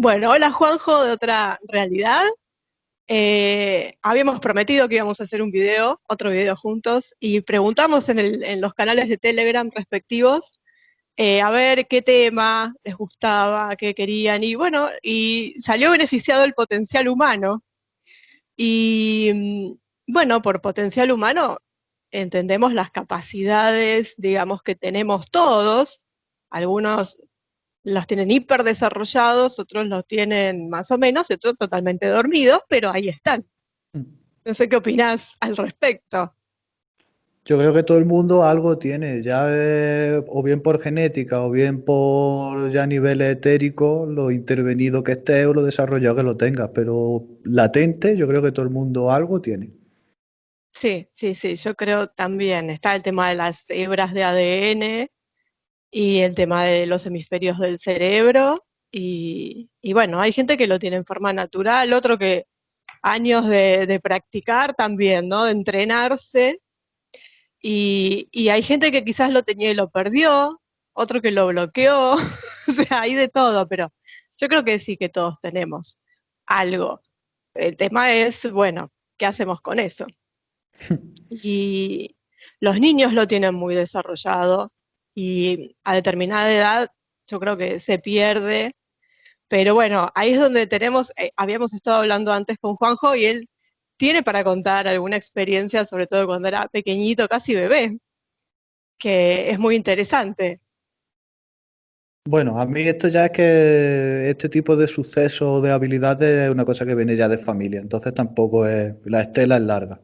Bueno, hola Juanjo de otra realidad. Habíamos prometido que íbamos a hacer un video, otro video juntos, y preguntamos en los canales de Telegram respectivos a ver qué tema les gustaba, qué querían, y bueno, y salió beneficiado el potencial humano. Y bueno, por potencial humano entendemos las capacidades, digamos, que tenemos todos. Algunos los tienen hiper desarrollados, otros los tienen más o menos, y otros totalmente dormidos, pero ahí están. No sé qué opinás al respecto. Yo creo que todo el mundo algo tiene, ya o bien por genética o bien por ya niveles etéricos, lo intervenido que esté o lo desarrollado que lo tenga, pero latente yo creo que todo el mundo algo tiene. Sí, sí, sí, yo creo también. Está el tema de las hebras de ADN y el tema de los hemisferios del cerebro. Y bueno, hay gente que lo tiene en forma natural, otro que años de practicar también, ¿no? De entrenarse. Y hay gente que quizás lo tenía y lo perdió, otro que lo bloqueó, o sea, hay de todo, pero yo creo que sí que todos tenemos algo. El tema es, bueno, ¿qué hacemos con eso? Y los niños lo tienen muy desarrollado y a determinada edad yo creo que se pierde, pero bueno, ahí es donde tenemos, habíamos estado hablando antes con Juanjo y él tiene para contar alguna experiencia, sobre todo cuando era pequeñito, casi bebé, que es muy interesante. Bueno, a mí esto ya es que este tipo de sucesos o de habilidades es una cosa que viene ya de familia, entonces tampoco es, la estela es larga.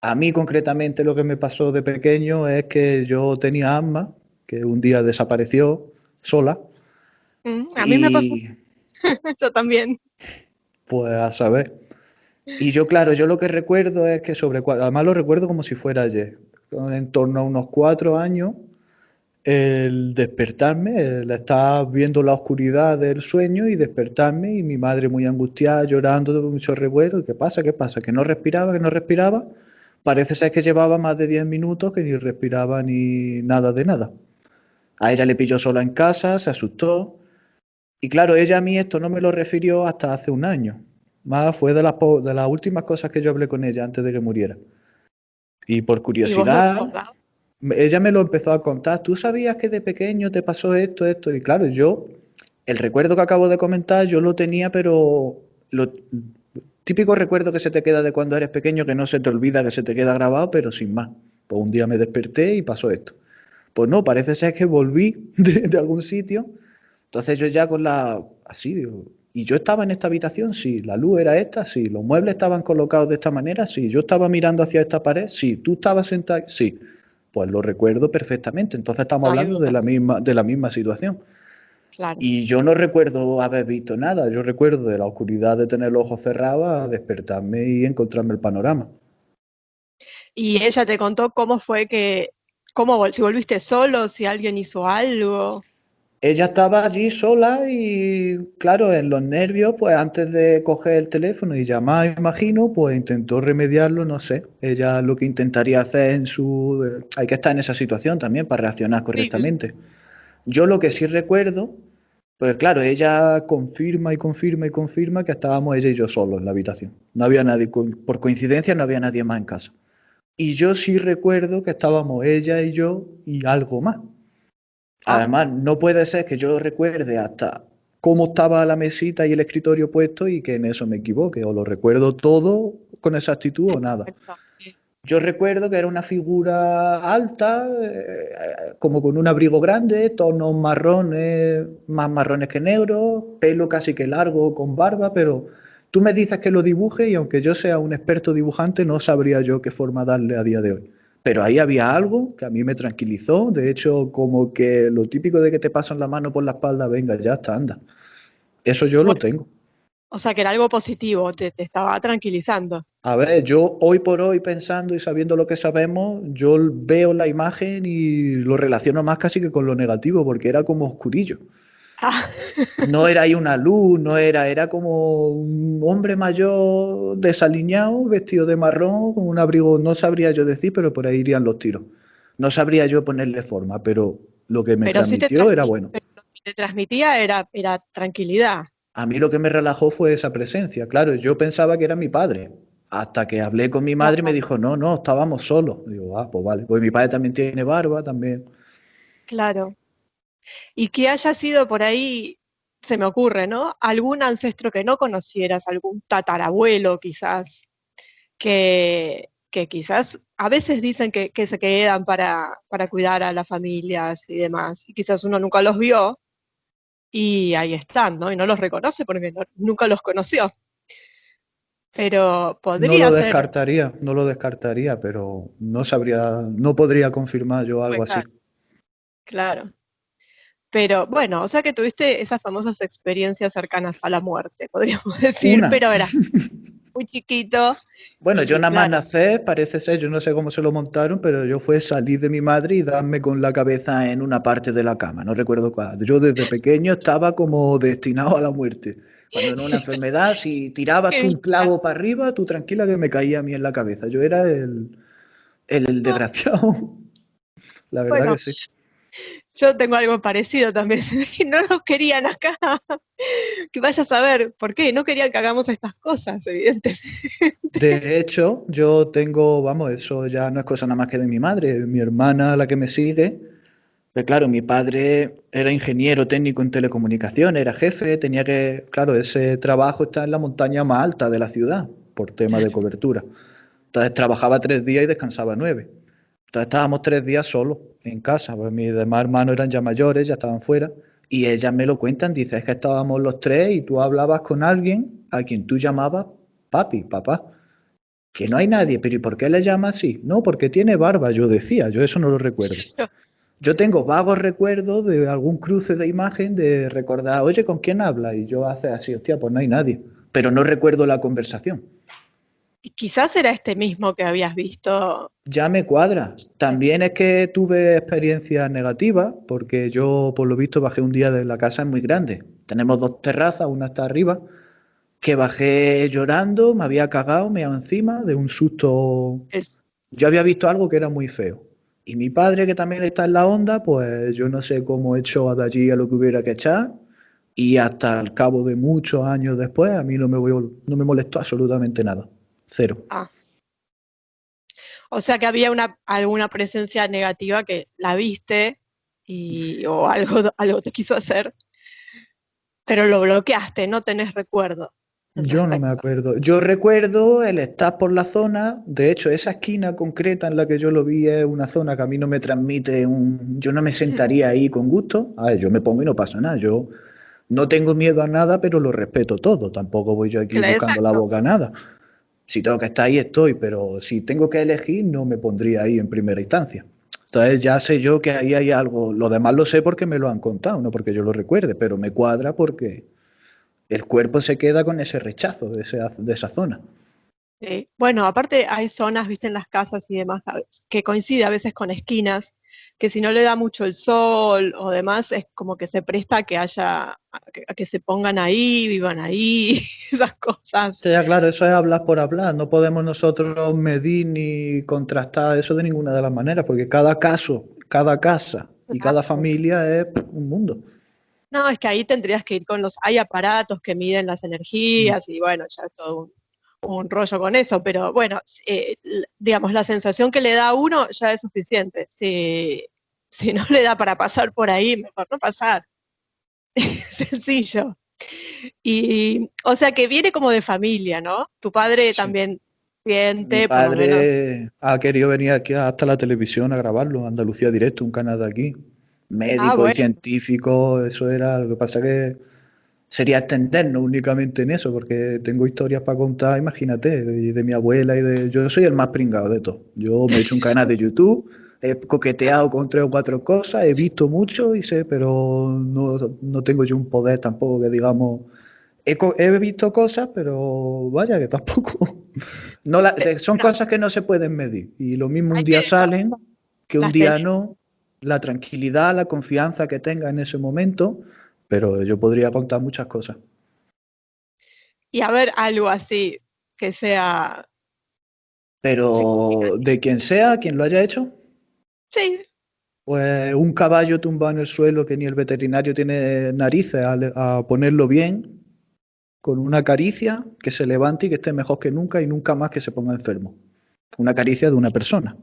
A mí concretamente lo que me pasó de pequeño es que yo tenía asma, que un día desapareció sola A mí me pasó, y yo también. pues a saber. Y yo, claro, yo lo que recuerdo es que además lo recuerdo como si fuera ayer, en torno a unos 4 años, el despertarme, el estar viendo la oscuridad del sueño y despertarme y mi madre muy angustiada, llorando, mucho revuelo, ¿qué pasa? ¿Qué pasa? Que no respiraba, que no respiraba. Parece ser que llevaba más de 10 minutos que ni respiraba ni nada de nada. A ella le pilló sola en casa, se asustó. Y claro, ella a mí esto no me lo refirió hasta hace un año. Más fue de las últimas cosas que yo hablé con ella antes de que muriera. Y por ¿Y vos lo curiosidad, recordás? ella me lo empezó a contar. ¿Tú sabías que de pequeño te pasó esto, esto? Y claro, yo, el recuerdo que acabo de comentar, yo lo tenía, pero lo típico recuerdo que se te queda de cuando eres pequeño, que no se te olvida, que se te queda grabado, pero sin más. Pues un día me desperté y pasó esto. Pues no, parece ser que volví de algún sitio. Entonces yo ya con la... Así, digo, ¿y yo estaba en esta habitación? Sí. ¿La luz era esta? Sí. ¿Los muebles estaban colocados de esta manera? Sí. ¿Yo estaba mirando hacia esta pared? Sí. ¿Tú estabas sentado? Sí. Pues lo recuerdo perfectamente. Entonces estamos Hay hablando dudas, de la misma situación. claro. Y yo no recuerdo haber visto nada. Yo recuerdo de la oscuridad de tener los ojos cerrados a despertarme y encontrarme el panorama. Y ella te contó cómo fue que, si volviste solo, si alguien hizo algo. Ella estaba allí sola y, claro, en los nervios, pues antes de coger el teléfono y llamar, imagino, pues intentó remediarlo, no sé. Ella lo que intentaría hacer en su... hay que estar en esa situación también para reaccionar Horrible. correctamente. Yo lo que sí recuerdo, pues claro, ella confirma y confirma y confirma que estábamos ella y yo solos en la habitación. No había nadie, por coincidencia no había nadie más en casa. Y yo sí recuerdo que estábamos ella y yo y algo más. Ah, Además, no puede ser que yo lo recuerde hasta cómo estaba la mesita y el escritorio puesto y que en eso me equivoque, o lo recuerdo todo con exactitud o nada. exacto, sí. Yo recuerdo que era una figura alta, como con un abrigo grande, tonos marrones, más marrones que negros, pelo casi que largo, con barba, pero tú me dices que lo dibuje y aunque yo sea un experto dibujante, no sabría yo qué forma darle a día de hoy. Pero ahí había algo que a mí me tranquilizó, de hecho, como que lo típico de que te pasan la mano por la espalda, venga, ya está, anda. Eso yo lo Bueno, tengo. o sea que era algo positivo, te estaba tranquilizando. A ver, yo hoy por hoy pensando y sabiendo lo que sabemos, yo veo la imagen y lo relaciono más casi que con lo negativo, porque era como oscurillo. Ah, No era ahí una luz, no era, era como un hombre mayor desaliñado, vestido de marrón, con un abrigo, no sabría yo decir, pero por ahí irían los tiros. No sabría yo ponerle forma, pero lo que me pero sí transmitió era bueno. pero lo que te transmitía era tranquilidad. A mí lo que me relajó fue esa presencia. Claro, yo pensaba que era mi padre. Hasta que hablé con mi madre y me Claro, dijo, no, no, estábamos solos. Digo, ah, pues vale. Pues mi padre también tiene barba, también. claro. Y que haya sido por ahí, se me ocurre, ¿no? Algún ancestro que no conocieras, algún tatarabuelo quizás, que quizás a veces dicen que se quedan para cuidar a las familias y demás, y quizás uno nunca los vio y ahí están, ¿no? Y no los reconoce porque nunca los conoció. Pero No podría lo ser, descartaría, no lo descartaría, pero no sabría, no podría confirmar yo algo pues así. claro. Pero bueno, o sea que tuviste esas famosas experiencias cercanas a la muerte, podríamos decir, Una. pero era muy chiquito Bueno, yo y nada más claro, nacer, parece ser, yo no sé cómo se lo montaron, pero yo fue salir de mi madre y darme con la cabeza en una parte de la cama, no recuerdo cuál. Yo desde pequeño estaba como destinado a la muerte. Cuando en una enfermedad, si tirabas qué tú un vista. clavo para arriba, tú tranquila que me caía a mí en la cabeza. Yo era el No, desgraciado, la verdad bueno, que sí. yo tengo algo parecido también. No nos querían acá. Que vayas a saber por qué. No querían que hagamos estas cosas, evidentemente. De hecho, yo tengo, vamos, eso ya no es cosa nada más que de mi madre, mi hermana, la que me sigue. Pues claro, mi padre era ingeniero técnico en telecomunicaciones, era jefe, tenía que, claro, ese trabajo está en la montaña más alta de la ciudad, por tema de cobertura. Entonces trabajaba 3 días y descansaba 9. Entonces estábamos 3 días solos en casa, pues mis demás hermanos eran ya mayores, ya estaban fuera, y ellas me lo cuentan, dice, es que estábamos los tres y tú hablabas con alguien a quien tú llamabas papi, papá, que no hay nadie, pero ¿y por qué le llamas así? No, porque tiene barba, yo decía, yo eso no lo recuerdo. Yo, Yo tengo vagos recuerdos de algún cruce de imagen de recordar, oye, ¿con quién habla? Y yo hace así, hostia, pues no hay nadie. Pero no recuerdo la conversación. y quizás era este mismo que habías visto. Ya me cuadra. También es que tuve experiencias negativas, porque yo, por lo visto, bajé un día de la casa es muy grande. Tenemos dos terrazas, una está arriba, que bajé llorando, me había cagado, me había encima de un susto. Es, Yo había visto algo que era muy feo. Y mi padre, que también está en la onda, pues yo no sé cómo echó de allí a lo que hubiera que echar. Y hasta el cabo de muchos años después, a mí no me molestó absolutamente nada. Cero. ah, o sea que había alguna presencia negativa que la viste o algo te quiso hacer, pero lo bloqueaste, no tenés recuerdo al Yo no me respecto. acuerdo. Yo recuerdo el estar por la zona. De hecho, esa esquina concreta en la que yo lo vi es una zona que a mí no me transmite un. Yo no me sentaría ahí con gusto. A ver, yo me pongo y no pasa nada. Yo no tengo miedo a nada, pero lo respeto todo. Tampoco voy yo aquí buscando la Exacto. boca a nada. Si tengo que estar ahí, estoy, pero si tengo que elegir, no me pondría ahí en primera instancia. Entonces ya sé yo que ahí hay algo. Lo demás lo sé porque me lo han contado, no porque yo lo recuerde, pero me cuadra porque el cuerpo se queda con ese rechazo de esa zona. Sí. Bueno, aparte hay zonas, viste, en las casas y demás, que coincide a veces con esquinas, que si no le da mucho el sol o demás, es como que se presta a que a que se pongan ahí, vivan ahí, esas cosas. Sí, ya claro, eso es hablar por hablar. No podemos nosotros medir ni contrastar eso de ninguna de las maneras, porque cada caso, cada casa y cada Claro. familia es un mundo. No, es que ahí tendrías que ir hay aparatos que miden las energías y bueno, ya es todo un rollo con eso, pero bueno, digamos, la sensación que le da a uno ya es suficiente. Si no le da para pasar por ahí, mejor no pasar. Sencillo. Y, o sea, que viene como de familia, ¿no? Tu padre Sí. también Mi siente, por lo menos. padre ha querido venir aquí hasta la televisión a grabarlo, Andalucía Directo, un canal de aquí. Ah, Médico y bueno, científico, eso era. Lo que pasa que sería extendernos únicamente en eso, porque tengo historias para contar, imagínate, de mi abuela y de. Yo soy el más pringado de todos. Yo me he hecho un canal de YouTube, he coqueteado con 3 o 4 cosas, he visto mucho y sé, pero no tengo yo un poder tampoco que digamos. He visto cosas, pero vaya que tampoco. No son no, cosas que no se pueden medir. Y lo mismo hay un que día salen que un las día tenés. no. La tranquilidad, la confianza que tenga en ese momento, pero yo podría contar muchas cosas. Y a ver algo así que sea Pero significativo. de quien sea, quien lo haya hecho, Sí, pues un caballo tumbado en el suelo que ni el veterinario tiene narices a ponerlo bien. con una caricia, que se levante y que esté mejor que nunca y nunca más que se ponga enfermo. Una caricia de una persona.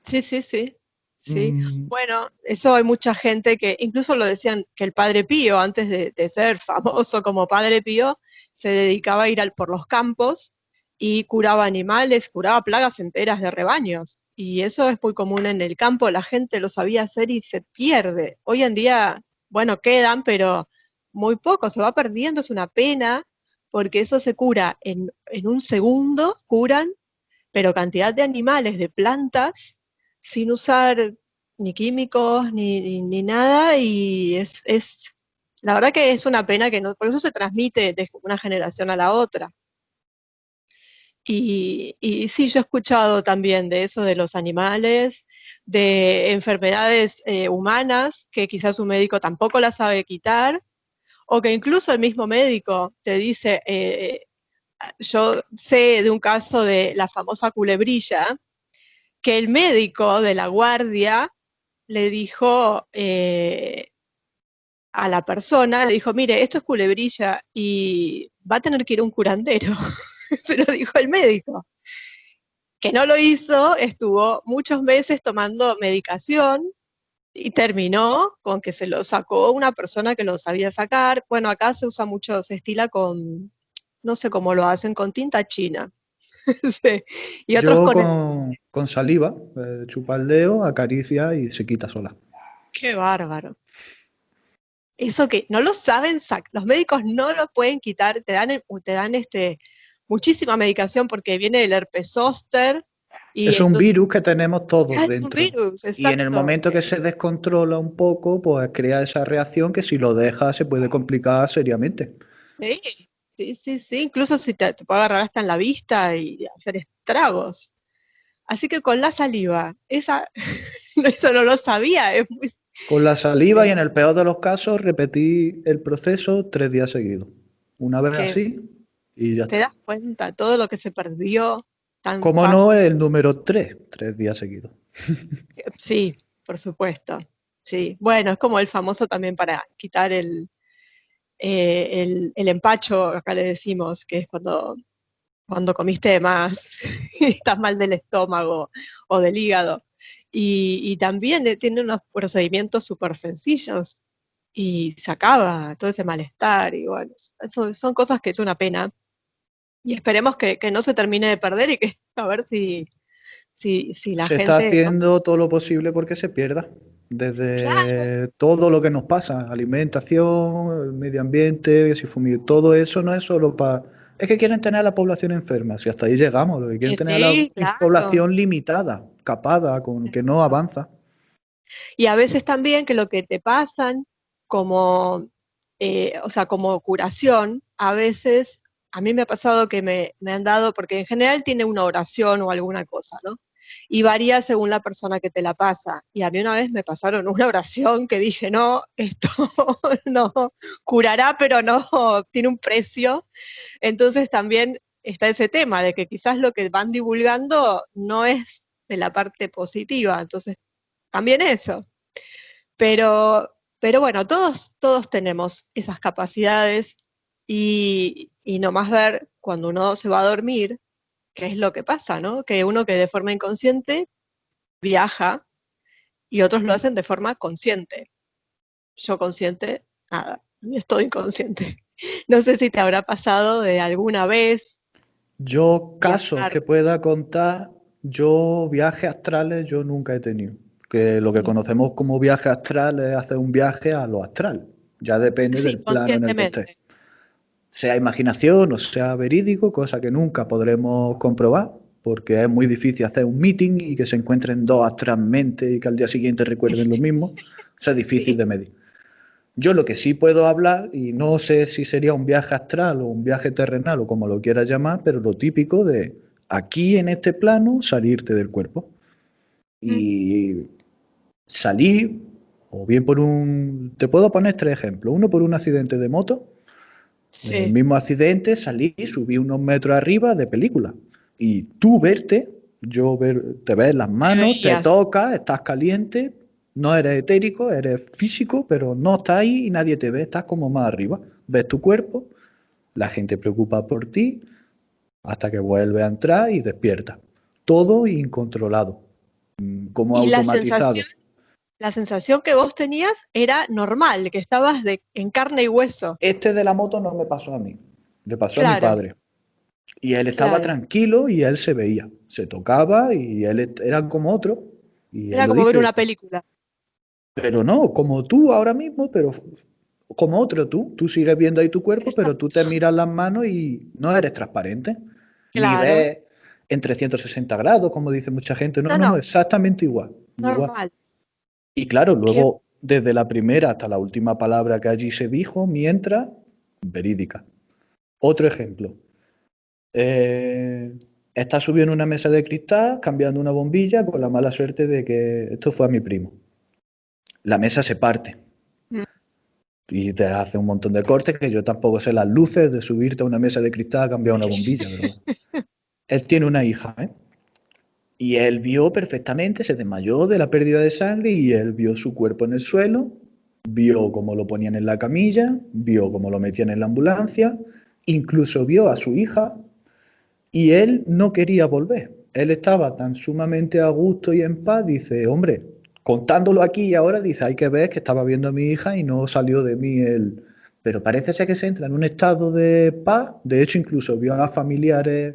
Sí, sí, sí, sí. Mm, Bueno, eso hay mucha gente que, incluso lo decían, que el Padre Pío, antes de ser famoso como Padre Pío, se dedicaba a ir por los campos y curaba animales, curaba plagas enteras de rebaños. Y eso es muy común en el campo, la gente lo sabía hacer y se pierde. Hoy en día, bueno, quedan, pero muy poco, se va perdiendo, es una pena, porque eso se cura en un segundo, curan, pero cantidad de animales, de plantas, sin usar ni químicos ni nada, y la verdad que es una pena que no, por eso se transmite de una generación a la otra. Y sí, yo he escuchado también de eso, de los animales, de enfermedades humanas que quizás un médico tampoco las sabe quitar, o que incluso el mismo médico te dice, yo sé de un caso de la famosa culebrilla, que el médico de la guardia le dijo a la persona, le dijo, mire, esto es culebrilla y va a tener que ir a un curandero. Se lo dijo el médico. Que no lo hizo, estuvo muchos meses tomando medicación y terminó con que se lo sacó una persona que lo sabía sacar. Bueno, acá se usa mucho, se estila con, no sé cómo lo hacen, con tinta china. Sí. Y otros yo con el... con saliva, chupa el dedo, acaricia y se quita sola. Qué bárbaro. Eso que no lo saben, los médicos no lo pueden quitar, te dan muchísima medicación porque viene el herpes zóster y Es un entonces virus que tenemos todos es un dentro. virus, Y en el exacto. momento que se descontrola un poco, pues crea esa reacción que si lo deja se puede complicar seriamente. Sí, sí, sí, sí, incluso si te puede agarrar hasta en la vista y hacer estragos. Así que con la saliva, eso no lo sabía, Con la saliva y eh, en el peor de los casos repetí el proceso 3 días seguidos. Una vez que así y ya te está. das cuenta todo lo que se perdió tan Como no, fácil. el número 3 días seguidos. Sí, por supuesto. Sí, bueno, es como el famoso también para quitar el empacho, acá le decimos, que es cuando comiste de más y estás mal del estómago o del hígado. Y también tiene unos procedimientos súper sencillos y se acaba todo ese malestar. Y bueno, eso son cosas que es una pena. Y esperemos que no se termine de perder y que a ver si la Se está gente... haciendo todo lo posible porque se pierda. Claro, Desde todo lo que nos pasa, alimentación, el medio ambiente, si todo eso no es solo para... Es que quieren tener a la población enferma, si hasta ahí llegamos, lo que quieren tener a la sí, claro. población limitada, capada, con que no avanza. Y a veces también que lo que te pasan como, o sea, como curación, a veces, a mí me ha pasado que me han dado, porque en general tiene una oración o alguna cosa, ¿no? Y varía según la persona que te la pasa. Y a mí una vez me pasaron una oración que dije, no, esto no curará, pero no, tiene un precio. Entonces también está ese tema de que quizás lo que van divulgando no es de la parte positiva. Entonces, también eso. Pero bueno, todos tenemos esas capacidades y nomás ver cuando uno se va a dormir, qué es lo que pasa, ¿no? Que uno que de forma inconsciente viaja y otros lo hacen de forma consciente. Yo consciente, nada, es todo inconsciente. No sé si te habrá pasado de alguna vez Yo, casos viajar. que pueda contar, yo viajes astrales yo nunca he tenido. Que lo que No. conocemos como viaje astral es hacer un viaje a lo astral. Ya depende Sí, del plano en el que estés. conscientemente. Sea imaginación o sea verídico, cosa que nunca podremos comprobar, porque es muy difícil hacer un meeting y que se encuentren dos astralmente y que al día siguiente recuerden lo mismo. Eso es difícil Sí. de medir. Yo lo que sí puedo hablar, y no sé si sería un viaje astral o un viaje terrenal o como lo quieras llamar, pero lo típico de aquí en este plano salirte del cuerpo. Mm, Y salir, o bien por un... Te puedo poner 3 ejemplos. Uno por un accidente de moto. En el sí. mismo accidente salí y subí unos metros arriba de película. Y tú verte, te ves las Te manos, te veías. tocas, estás caliente, no eres etérico, eres físico, pero no estás ahí y nadie te ve, estás como más arriba. Ves tu cuerpo la gente preocupa por ti hasta que vuelve a entrar y despierta. Todo incontrolado, como Y automatizado. la sensación que vos tenías era normal, que estabas en carne y hueso. Este de la moto no me pasó a mí, le pasó a mi Claro, padre. Y él estaba claro. tranquilo y él se veía, se tocaba y él era como otro. Y él Era lo como ver dice, una película. pero no, como tú ahora mismo, pero como otro tú. Tú sigues viendo ahí tu cuerpo, pero tú Exacto. te miras las manos y no eres transparente. Ni Claro. ves en 360 grados, como dice mucha gente. No, No, no, no, no, exactamente igual. Igual. normal. Y claro, Qué, luego, desde la primera hasta la última palabra que allí se dijo, mientras, verídica. Otro ejemplo. Eh, Está subiendo una mesa de cristal, cambiando una bombilla, con la mala suerte de que esto fue a mi primo. La mesa se parte mm, y te hace un montón de cortes que yo tampoco sé las luces de subirte a una mesa de cristal a cambiar una bombilla, pero bueno. Él tiene una hija, ¿eh? Y él vio perfectamente, se desmayó de la pérdida de sangre y él vio su cuerpo en el suelo, vio cómo lo ponían en la camilla, vio cómo lo metían en la ambulancia, incluso vio a su hija y él no quería volver. Él estaba tan sumamente a gusto y en paz, dice, hombre, contándolo aquí y ahora, dice, hay que ver que estaba viendo a mi hija y no salió de mí él. Pero parece ser que se entra en un estado de paz. De hecho, incluso vio a familiares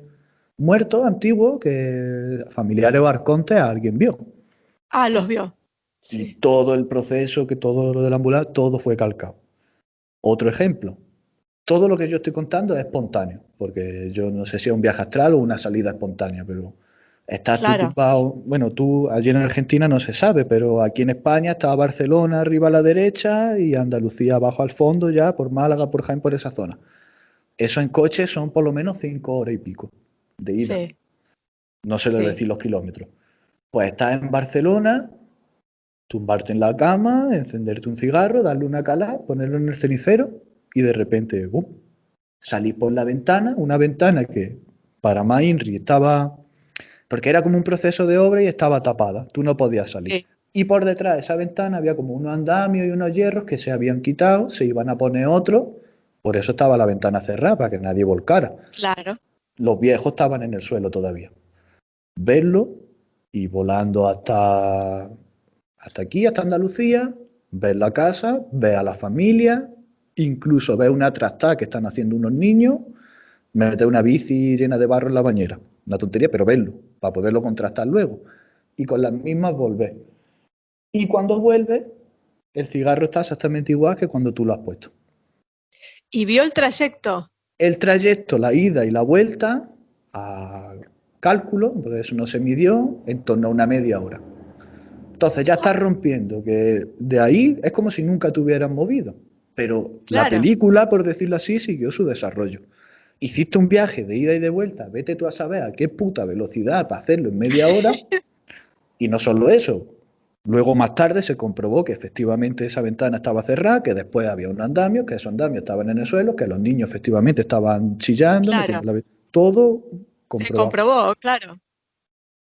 muertos antiguos, que familiares o arcontes a alguien vio. Ah, los vio. Y Sí. todo el proceso, que todo lo de la ambulancia, todo fue calcado. Otro ejemplo, todo lo que yo estoy contando es espontáneo, porque yo no sé si es un viaje astral o una salida espontánea, pero estás tú Claro. tumbado, bueno, tú allí en Argentina no se sabe, pero aquí en España está Barcelona arriba a la derecha y Andalucía abajo al fondo ya, por Málaga, por Jaén, por esa zona. Eso en coche son por lo menos 5 horas y pico de ida, Sí, no sé sí. decir los kilómetros. Pues estás en Barcelona, tumbarte en la cama, encenderte un cigarro, darle una cala, ponerlo en el cenicero y de repente, ¡bum! Salí por la ventana, una ventana que para más Inri estaba, porque era como un proceso de obra y estaba tapada, tú no podías salir. Sí, Y por detrás de esa ventana había como unos andamios y unos hierros que se habían quitado, se iban a poner otros, por eso estaba la ventana cerrada, para que nadie volcara. claro. Los viejos estaban en el suelo todavía. Verlo y volando hasta aquí, hasta Andalucía, ver la casa, ver a la familia, incluso ver una trastada que están haciendo unos niños, meter una bici llena de barro en la bañera. Una tontería, pero verlo, para poderlo contrastar luego. Y con las mismas volver. Y cuando vuelve, el cigarro está exactamente igual que cuando tú lo has puesto. Y vio el trayecto. El trayecto, la ida y la vuelta, a cálculo, porque eso no se midió, en torno a una media hora. Entonces ya estás rompiendo, que de ahí es como si nunca te hubieran movido. Pero la Claro. película, por decirlo así, siguió su desarrollo. Hiciste un viaje de ida y de vuelta, vete tú a saber a qué puta velocidad para hacerlo en media hora, y no solo eso. Luego más tarde se comprobó que efectivamente esa ventana estaba cerrada, que después había un andamio, que esos andamios estaban en el suelo, que los niños efectivamente estaban chillando, Claro. metiendo todo Se comprobado. comprobó, claro.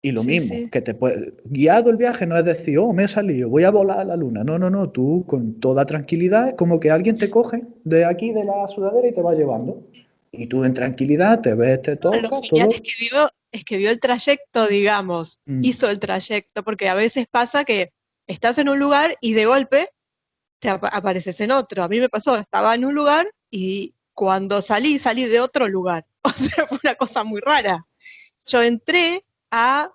Y lo Sí, mismo, sí. que te puede, guiado el viaje no es decir, oh, me he salido, voy a volar a la luna. No, no, no, tú con toda tranquilidad es como que alguien te coge de aquí de la sudadera y te va llevando. Y tú en tranquilidad te ves, te No, lo toca, genial todo. es que vio el trayecto, digamos, Mm, hizo el trayecto, porque a veces pasa que estás en un lugar y de golpe apareces en otro. A mí me pasó, estaba en un lugar y cuando salí de otro lugar. O sea, fue una cosa muy rara. Yo a,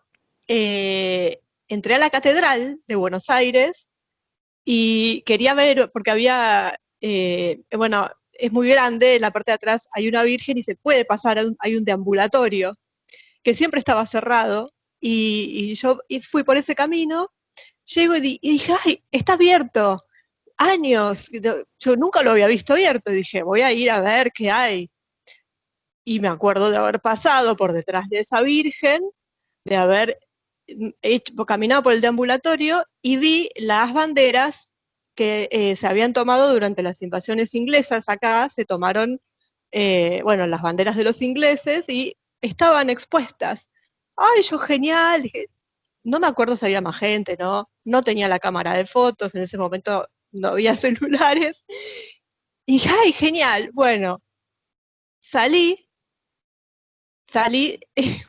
entré a la Catedral de Buenos Aires y quería ver, porque había, bueno, es muy grande, en la parte de atrás hay una virgen y se puede pasar, hay un deambulatorio que siempre estaba cerrado y yo fui por ese camino, llego y dije, ay, está abierto, años, yo nunca lo había visto abierto, y dije, voy a ir a ver qué hay. Y me acuerdo de haber pasado por detrás de esa virgen, de haber caminado por el deambulatorio y vi las banderas que se habían tomado durante las invasiones inglesas acá, se tomaron, bueno, las banderas de los ingleses y estaban expuestas. Ay, yo genial, dije, no me acuerdo si había más gente, ¿no? No tenía la cámara de fotos, en ese momento no había celulares. Y dije, ay, genial, bueno, Salí, salí,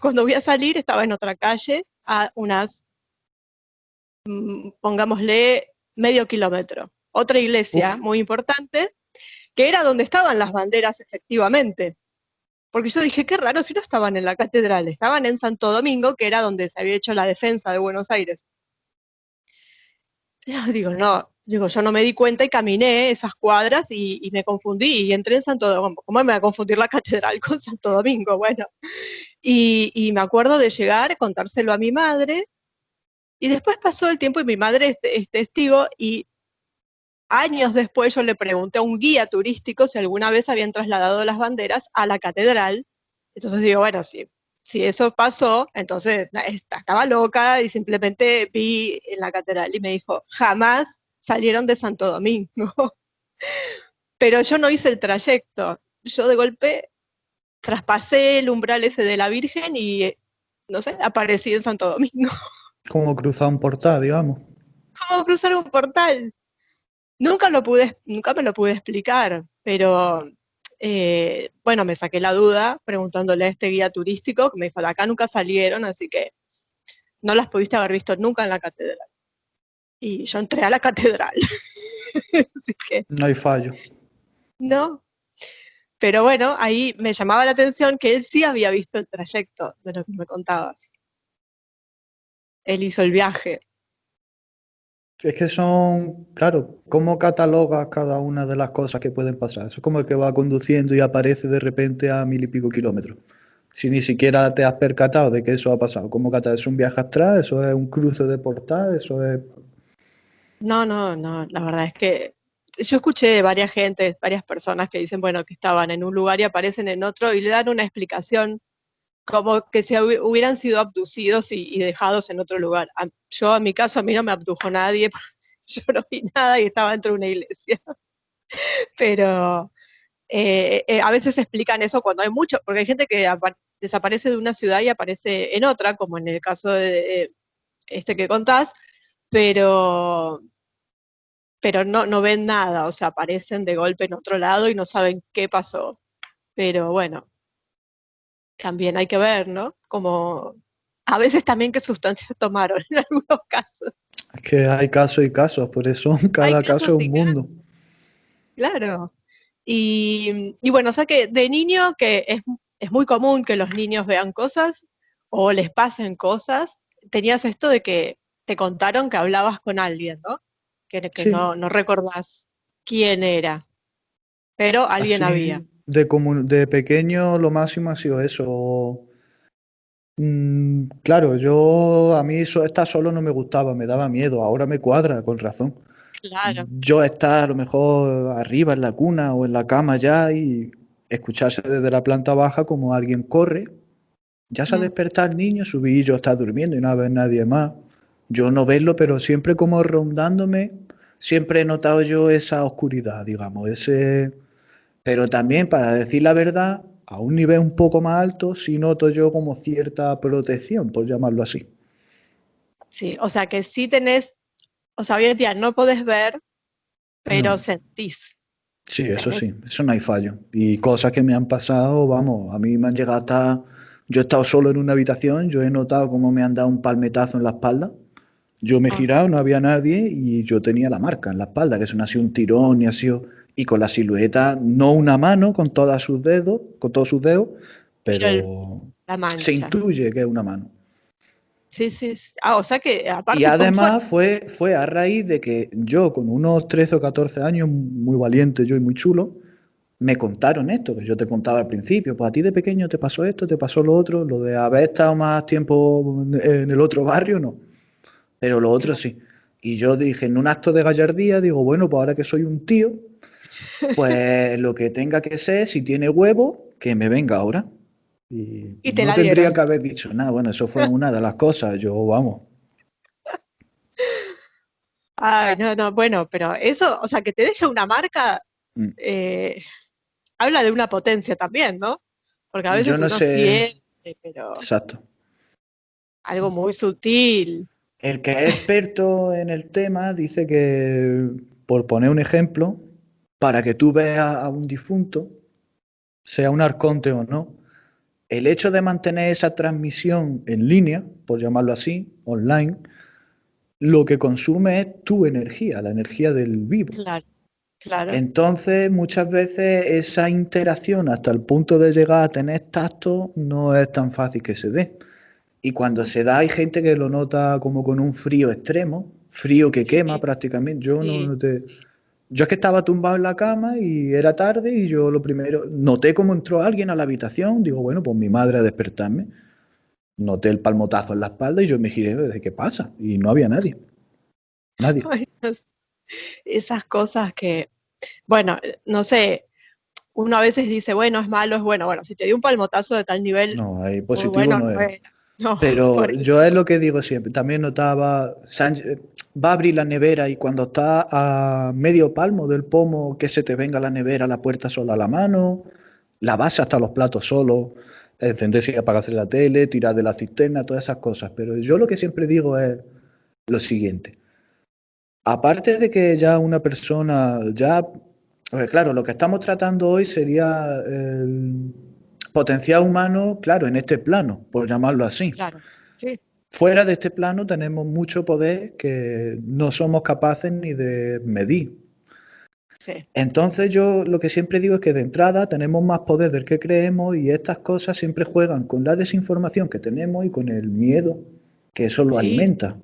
cuando voy a salir estaba en otra calle, a unas, pongámosle, medio kilómetro. Otra iglesia Uf, muy importante, que era donde estaban las banderas efectivamente. Porque yo dije, qué raro si no estaban en la catedral, estaban en Santo Domingo, que era donde se había hecho la defensa de Buenos Aires. Yo digo, no, digo, yo no me di cuenta y caminé esas cuadras y me confundí y entré en Santo Domingo. ¿Cómo me va a confundir la catedral con Santo Domingo? Bueno, y me acuerdo de llegar, contárselo a mi madre, y después pasó el tiempo y mi madre es testigo, y años después yo le pregunté a un guía turístico si alguna vez habían trasladado las banderas a la catedral. Entonces digo, bueno, si eso pasó, entonces estaba loca y simplemente vi en la catedral y me dijo, jamás salieron de Santo Domingo. Pero yo no hice el trayecto. Yo de golpe traspasé el umbral ese de la Virgen y, no sé, aparecí en Santo Domingo. como cruzar un portal, digamos. ¿Cómo cruzar un portal? Nunca me lo pude explicar, pero bueno, me saqué la duda preguntándole a este guía turístico, que me dijo, de acá nunca salieron, así que no las pudiste haber visto nunca en la catedral. Y yo entré a la catedral, así que No hay fallo. no. Pero bueno, ahí me llamaba la atención que él sí había visto el trayecto de lo que me contabas. Él hizo el viaje. Es que son, claro, ¿cómo catalogas cada una de las cosas que pueden pasar? Eso es como el que va conduciendo y aparece de repente a 1000 y pico kilómetros. Si ni siquiera te has percatado de que eso ha pasado. ¿Cómo catalogas? ¿Es un viaje astral? ¿Eso es un cruce de portal? ¿Eso es...? No, no, no, la verdad es que yo escuché de varias gente, varias personas que dicen, bueno, que estaban en un lugar y aparecen en otro y le dan una explicación como que si hubieran sido abducidos y dejados en otro lugar. Yo, en mi caso, a mí no me abdujo nadie, yo no vi nada y estaba dentro de una iglesia. Pero a veces explican eso cuando hay mucho, porque hay gente que desaparece de una ciudad y aparece en otra, como en el caso de este que contás, pero no ven nada, o sea, aparecen de golpe en otro lado y no saben qué pasó. Pero bueno, también hay que ver, ¿no? Como a veces también qué sustancias tomaron en algunos casos. Es que hay casos y casos, por eso Hay cada caso casos es y un mundo. claro. Y bueno, o sea que de niño, que es muy común que los niños vean cosas o les pasen cosas, tenías esto de que te contaron que hablabas con alguien, ¿no? Que Sí, no recordás quién era, pero alguien había. así de pequeño lo máximo ha sido eso. Claro, a mí estar solo no me gustaba, me daba miedo, ahora me cuadra, con razón. Claro. Yo estar a lo mejor arriba en la cuna o en la cama ya y escucharse desde la planta baja como alguien corre, ya se ha Mm. despertado el niño, subí y yo está durmiendo y no ver nadie más. Yo no verlo, pero siempre como rondándome, siempre he notado yo esa oscuridad, digamos, pero también, para decir la verdad, a un nivel un poco más alto, sí noto yo como cierta protección, por llamarlo así. Sí, o sea que sí tenés, o sea, hoy en día no podés ver, pero No, sentís. sí, Tenés. eso no hay fallo. Y cosas que me han pasado, vamos, a mí me han llegado hasta... Yo he estado solo en una habitación, yo he notado cómo me han dado un palmetazo en la espalda. Yo me he Ah, girado, no había nadie y yo tenía la marca en la espalda, que eso no ha sido un tirón ni ha sido... Y con la silueta, no una mano con todos sus dedos, pero pero la se mancha. intuye que es una mano. Sí, sí. Ah, o sea que Y aparte con fuerza. además fue a raíz de que yo, con unos 13 o 14 años, muy valiente yo y muy chulo, me contaron esto, que yo te contaba al principio. Pues a ti de pequeño te pasó esto, te pasó lo otro, lo de haber estado más tiempo en el otro barrio, no. Pero lo otro Claro. sí. Y yo dije, en un acto de gallardía, digo, bueno, pues ahora que soy un tío, pues lo que tenga que ser, si tiene huevo, que me venga ahora. Y Y te no la tendría dieron. que haber dicho nada. Bueno, eso fue una de las cosas. Yo, vamos. Ay, no, no, bueno, pero eso, o sea, que te deje una marca, mm, eh, habla de una potencia también, ¿no? Porque a Yo veces no uno sé. siente, pero Exacto. algo muy sutil. El que es experto en el tema dice que, por poner un ejemplo, para que tú veas a un difunto, sea un arconte o no, el hecho de mantener esa transmisión en línea, por llamarlo así, online, lo que consume es tu energía, la energía del vivo. Claro, claro. Entonces, muchas veces esa interacción hasta el punto de llegar a tener tacto no es tan fácil que se dé. Y cuando se da hay gente que lo nota como con un frío extremo, frío que quema Sí, prácticamente. Yo no sí. noté. Yo es que estaba tumbado en la cama y era tarde y yo lo primero, noté cómo entró alguien a la habitación, digo, bueno, pues mi madre a despertarme. Noté el palmotazo en la espalda y yo me giré, ¿qué pasa? Y no había nadie, nadie. Ay, Dios. Esas cosas que, bueno, no sé, uno a veces dice, bueno, es malo, es bueno. Bueno, si te dio un palmotazo de tal nivel, No, ahí muy positivo bueno no no era. era. No, Pero por yo es eso. lo que digo siempre, también notaba, va a abrir la nevera y cuando está a medio palmo del pomo que se te venga la nevera, la puerta sola a la mano, la base hasta los platos solo, encenderse y apagarse la tele, tirar de la cisterna, todas esas cosas. Pero yo lo que siempre digo es lo siguiente, aparte de que ya una persona, ya, pues claro, lo que estamos tratando hoy sería el potencial humano, claro, en este plano, por llamarlo así. Claro, sí, Fuera de este plano tenemos mucho poder que no somos capaces ni de medir. sí, Entonces yo lo que siempre digo es que de entrada tenemos más poder del que creemos y estas cosas siempre juegan con la desinformación que tenemos y con el miedo, que eso lo sí, alimenta.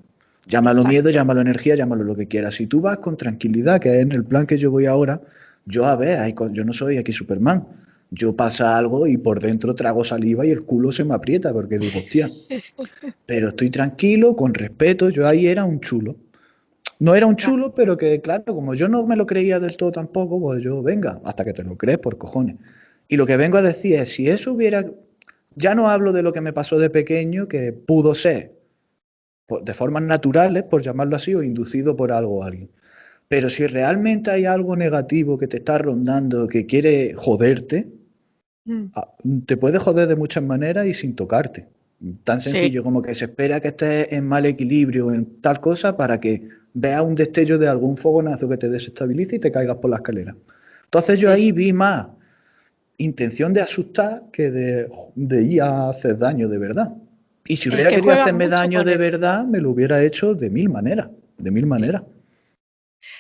Llámalo miedo, exacto. llámalo energía, llámalo lo que quieras. Si tú vas con tranquilidad, que es en el plan que yo voy ahora, yo a ver, yo no soy aquí Superman. Yo pasa algo y por dentro trago saliva y el culo se me aprieta porque digo, hostia, pero estoy tranquilo, con respeto, yo ahí era un chulo. No era un Claro, chulo, pero que claro, como yo no me lo creía del todo tampoco, pues yo, venga, hasta que te lo crees por cojones. Y lo que vengo a decir es, si eso hubiera, ya no hablo de lo que me pasó de pequeño, que pudo ser de formas naturales, por llamarlo así, o inducido por algo o alguien. Pero si realmente hay algo negativo que te está rondando, que quiere joderte, mm, te puede joder de muchas maneras y sin tocarte. Tan sí, sencillo como que se espera que estés en mal equilibrio o en tal cosa para que veas un destello de algún fogonazo que te desestabilice y te caigas por la escalera. Entonces yo sí. ahí vi más intención de asustar que de ir a hacer daño de verdad. Y si Es hubiera que querido juegan hacerme mucho daño con de eso. verdad, me lo hubiera hecho de mil maneras, de mil Sí. maneras.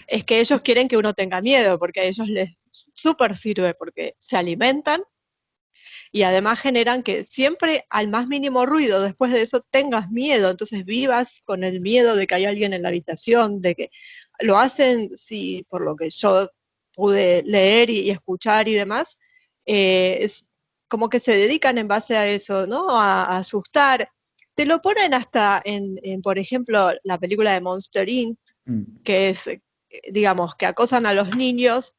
Es que ellos quieren que uno tenga miedo, porque a ellos les súper sirve, porque se alimentan y además generan que siempre al más mínimo ruido, después de eso tengas miedo, entonces vivas con el miedo de que hay alguien en la habitación, de que lo hacen, sí, por lo que yo pude leer y escuchar y demás, es como que se dedican en base a eso, ¿no? A asustar. Te lo ponen hasta por ejemplo, la película de Monster Inc., Mm. que es, digamos, que acosan a los niños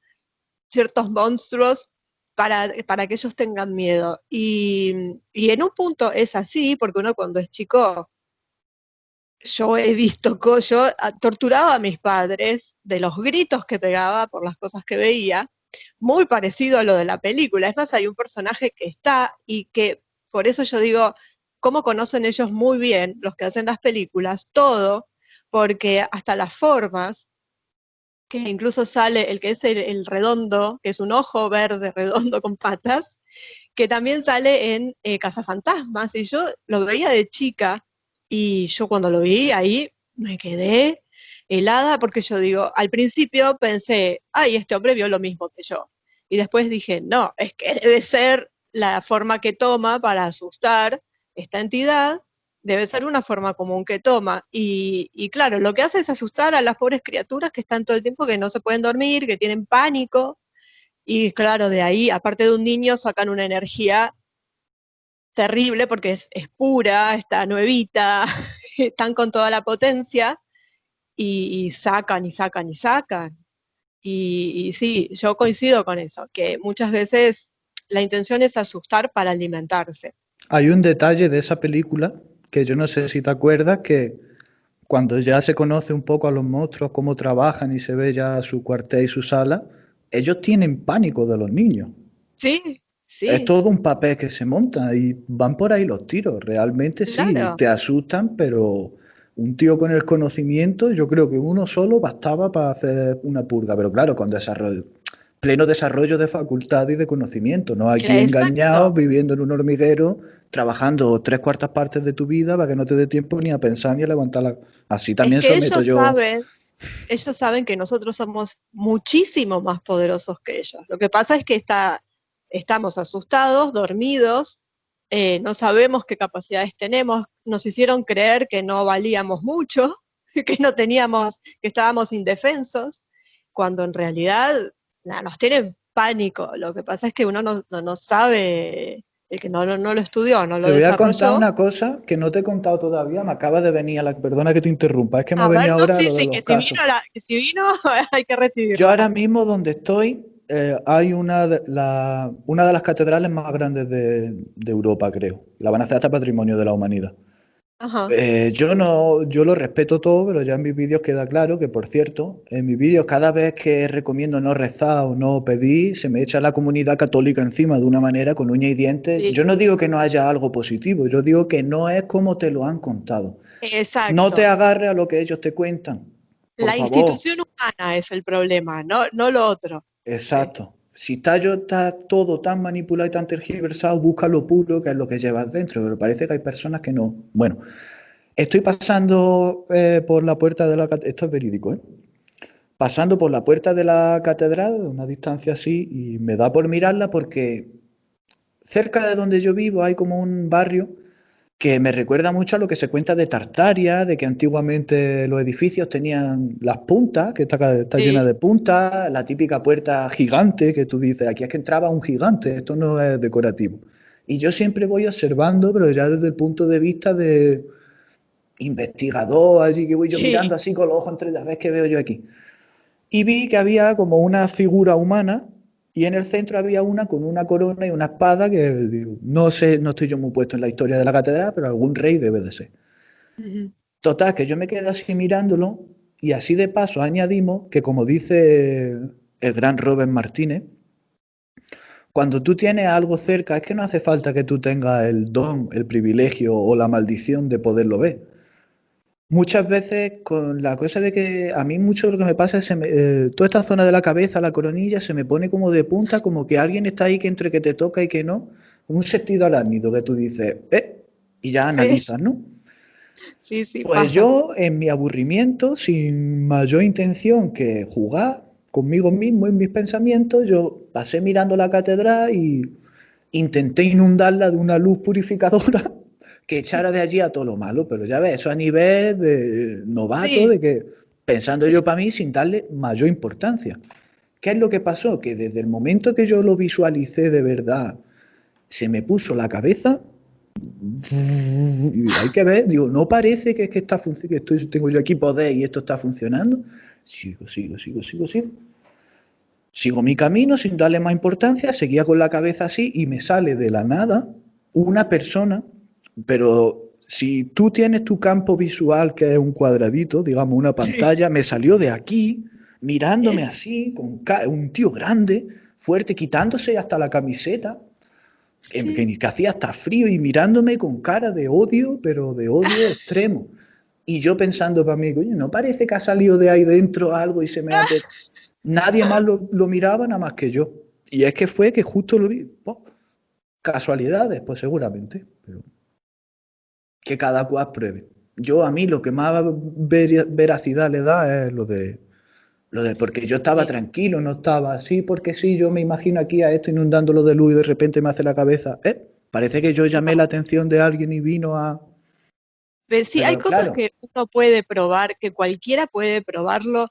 ciertos monstruos para que ellos tengan miedo. Y en un punto es así, porque uno cuando es chico, yo he visto, yo torturaba a mis padres de los gritos que pegaba por las cosas que veía, muy parecido a lo de la película. Es más, hay un personaje que está y que, por eso yo digo, ¿cómo conocen ellos muy bien, los que hacen las películas, todo? Porque hasta las formas que incluso sale el que es el redondo, que es un ojo verde redondo con patas, que también sale en Cazafantasmas, y yo lo veía de chica, y yo cuando lo vi ahí me quedé helada, porque yo digo, al principio pensé, ay, este hombre vio lo mismo que yo, y después dije, no, es que debe ser la forma que toma para asustar esta entidad, debe ser una forma común que toma. Y claro, lo que hace es asustar a las pobres criaturas que están todo el tiempo, que no se pueden dormir, que tienen pánico. Y claro, de ahí, aparte de un niño, sacan una energía terrible porque es pura, está nuevita, están con toda la potencia y sacan y sacan y sacan. Y sí, yo coincido con eso, que muchas veces la intención es asustar para alimentarse. Hay un detalle de esa película que yo no sé si te acuerdas, que cuando ya se conoce un poco a los monstruos, cómo trabajan y se ve ya su cuartel y su sala, ellos tienen pánico de los niños. Sí, Es sí, todo un papel que se monta y van por ahí los tiros. Realmente sí, claro. te asustan, pero un tío con el conocimiento, yo creo que uno solo bastaba para hacer una purga. Pero claro, con desarrollo, pleno desarrollo de facultad y de conocimiento, no aquí engañado, Exacto. viviendo en un hormiguero, trabajando tres cuartas partes de tu vida para que no te dé tiempo ni a pensar ni a levantar la... Así Es también que someto yo. ellos saben que nosotros somos muchísimo más poderosos que ellos. Lo que pasa es que estamos asustados, dormidos, no sabemos qué capacidades tenemos, nos hicieron creer que no valíamos mucho, que no teníamos, que estábamos indefensos, cuando en realidad nada, nos tienen pánico. Lo que pasa es que uno no sabe, el que no lo estudió, no lo Te voy a contar desarrolló. una cosa que no te he contado todavía, me acaba de venir a la... Perdona que te interrumpa, es que me ha A ver, venido no, ahora sí, lo de sí, los si casos. vino, que si vino hay que Yo recibirla. ahora mismo donde estoy, hay una de las catedrales más grandes de Europa, creo. La van a hacer hasta Patrimonio de la Humanidad. Ajá. Yo no, yo lo respeto todo, pero ya en mis vídeos queda claro que, por cierto, en mis vídeos cada vez que recomiendo no rezar o no pedir, se me echa la comunidad católica encima de una manera con uña y dientes. Sí, Yo no digo que no haya algo positivo, yo digo que no es como te lo han contado. No te exacto. agarres a lo que ellos te cuentan, por La favor. institución humana es el problema, no lo otro. Sí. Exacto. Si está todo tan manipulado y tan tergiversado, busca lo puro, que es lo que llevas dentro. Pero parece que hay personas que no. Bueno, estoy pasando por la puerta de la catedral, esto es verídico, ¿eh? Pasando por la puerta de la catedral, a una distancia así, y me da por mirarla porque cerca de donde yo vivo hay como un barrio que me recuerda mucho a lo que se cuenta de Tartaria, de que antiguamente los edificios tenían las puntas, que está llena Sí. de puntas, la típica puerta gigante que tú dices, aquí es que entraba un gigante, esto no es decorativo. Y yo siempre voy observando, pero ya desde el punto de vista de investigador, así que voy yo Sí. mirando así con los ojos entre las veces que veo yo aquí. Y vi que había como una figura humana y en el centro había una con una corona y una espada que digo, no sé, no estoy yo muy puesto en la historia de la catedral, pero algún rey debe de ser. Ujú. Total, que yo me quedé así mirándolo y así de paso añadimos que como dice el gran Robert Martínez, cuando tú tienes algo cerca es que no hace falta que tú tengas el don, el privilegio o la maldición de poderlo ver. Muchas veces con la cosa de que a mí mucho lo que me pasa es toda esta zona de la cabeza, la coronilla, se me pone como de punta, como que alguien está ahí que entre que te toca y que no, como un sentido arácnido que tú dices, y ya Sí, analizas, ¿no? sí, sí, Pues pasa. yo, en mi aburrimiento, sin mayor intención que jugar conmigo mismo en mis pensamientos, yo pasé mirando la catedral y intenté inundarla de una luz purificadora que echara de allí a todo lo malo. Pero ya ves, eso a nivel de novato, Sí, de que pensando yo para mí sin darle mayor importancia. ¿Qué es lo que pasó? Que desde el momento que yo lo visualicé de verdad, se me puso la cabeza y hay que ver, digo, no parece que es que que tengo yo aquí poder y esto está funcionando. Sigo. Sigo mi camino sin darle más importancia, seguía con la cabeza así y me sale de la nada una persona, pero si tú tienes tu campo visual que es un cuadradito, digamos una sí. pantalla, me salió de aquí mirándome Es- así, con un tío grande, fuerte, quitándose hasta la camiseta, sí. que hacía hasta frío y mirándome con cara de odio, pero de odio extremo. Y yo pensando para mí, coño, no parece que ha salido de ahí dentro algo y se me ha... Nadie más lo miraba nada más que yo. Y es que fue que justo lo vi. Pues, casualidades, pues seguramente. Pero que cada cual pruebe. Yo a mí lo que más veracidad le da es lo de porque yo estaba Sí. tranquilo, no estaba así, porque sí, yo me imagino aquí a esto inundándolo de luz y de repente me hace la cabeza, parece que yo llamé la No. atención de alguien y vino a... Pero sí, hay Pero cosas claro, que uno puede probar, que cualquiera puede probarlo,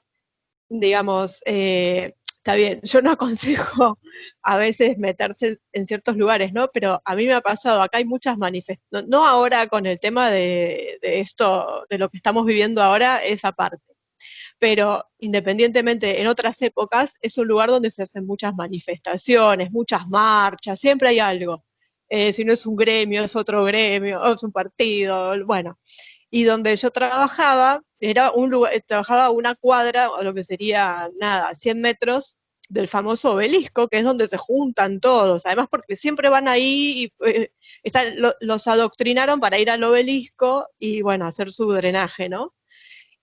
digamos, está bien, yo no aconsejo a veces meterse en ciertos lugares, ¿no? Pero a mí me ha pasado, acá hay muchas manifestaciones, no ahora con el tema de esto, de lo que estamos viviendo ahora, esa parte, pero independientemente en otras épocas es un lugar donde se hacen muchas manifestaciones, muchas marchas, siempre hay algo. Si no es un gremio, es otro gremio, o es un partido, bueno. Y donde yo trabajaba, era un lugar, trabajaba a una cuadra, o lo que sería, nada, 100 metros del famoso obelisco, que es donde se juntan todos, además porque siempre van ahí y los adoctrinaron para ir al obelisco y bueno, hacer su drenaje, ¿no?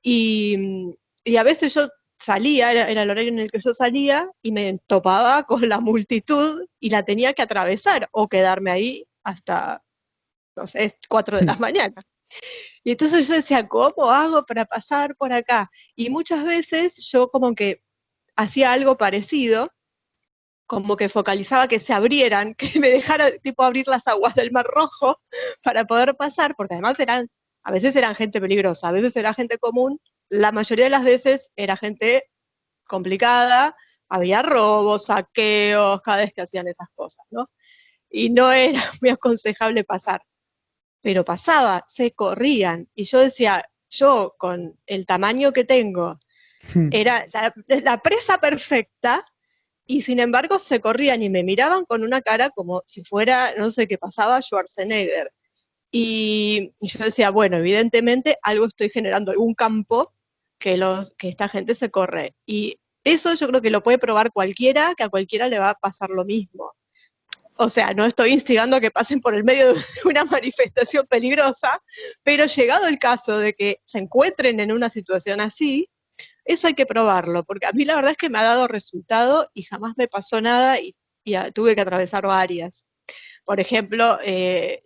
Y, y a veces yo salía, era el horario en el que yo salía y me topaba con la multitud y la tenía que atravesar o quedarme ahí hasta, no sé, 4 de la mañana. Y entonces yo decía, ¿cómo hago para pasar por acá? Y muchas veces yo como que hacía algo parecido, como que focalizaba que se abrieran, que me dejara tipo abrir las aguas del Mar Rojo para poder pasar, porque además a veces eran gente peligrosa, a veces era gente común, la mayoría de las veces era gente complicada, había robos, saqueos, cada vez que hacían esas cosas, ¿no? Y no era muy aconsejable pasar, pero pasaba, se corrían, y yo decía, yo con el tamaño que tengo, era la presa perfecta, y sin embargo se corrían y me miraban con una cara como si fuera, no sé qué pasaba, Schwarzenegger. Y yo decía, bueno, evidentemente algo estoy generando, algún campo que esta gente se corre. Y eso yo creo que lo puede probar cualquiera, que a cualquiera le va a pasar lo mismo. O sea, no estoy instigando a que pasen por el medio de una manifestación peligrosa, pero llegado el caso de que se encuentren en una situación así, eso hay que probarlo, porque a mí la verdad es que me ha dado resultado y jamás me pasó nada y tuve que atravesar varias. Por ejemplo,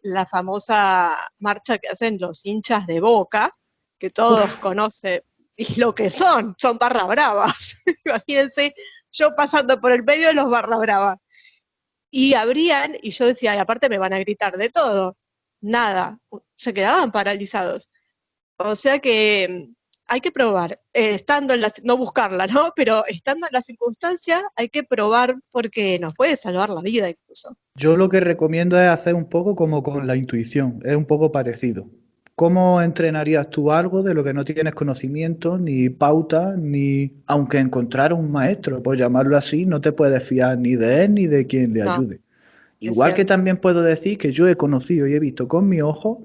la famosa marcha que hacen los hinchas de Boca, que todos Uf, conocen, y lo que son barra bravas. Imagínense yo pasando por el medio de los barra bravas. Y abrían, y yo decía, y aparte me van a gritar de todo. Nada, se quedaban paralizados. O sea que hay que probar, estando en la, no buscarla, ¿no? Pero estando en la circunstancia hay que probar porque nos puede salvar la vida incluso. yo lo que recomiendo es hacer un poco como con la intuición, es un poco parecido. ¿Cómo entrenarías tú algo de lo que no tienes conocimiento, ni pauta, ni, aunque encontrar un maestro, por llamarlo así, no te puedes fiar ni de él ni de quien le No, ayude? es Igual que cierto. también puedo decir que yo he conocido y he visto con mi ojo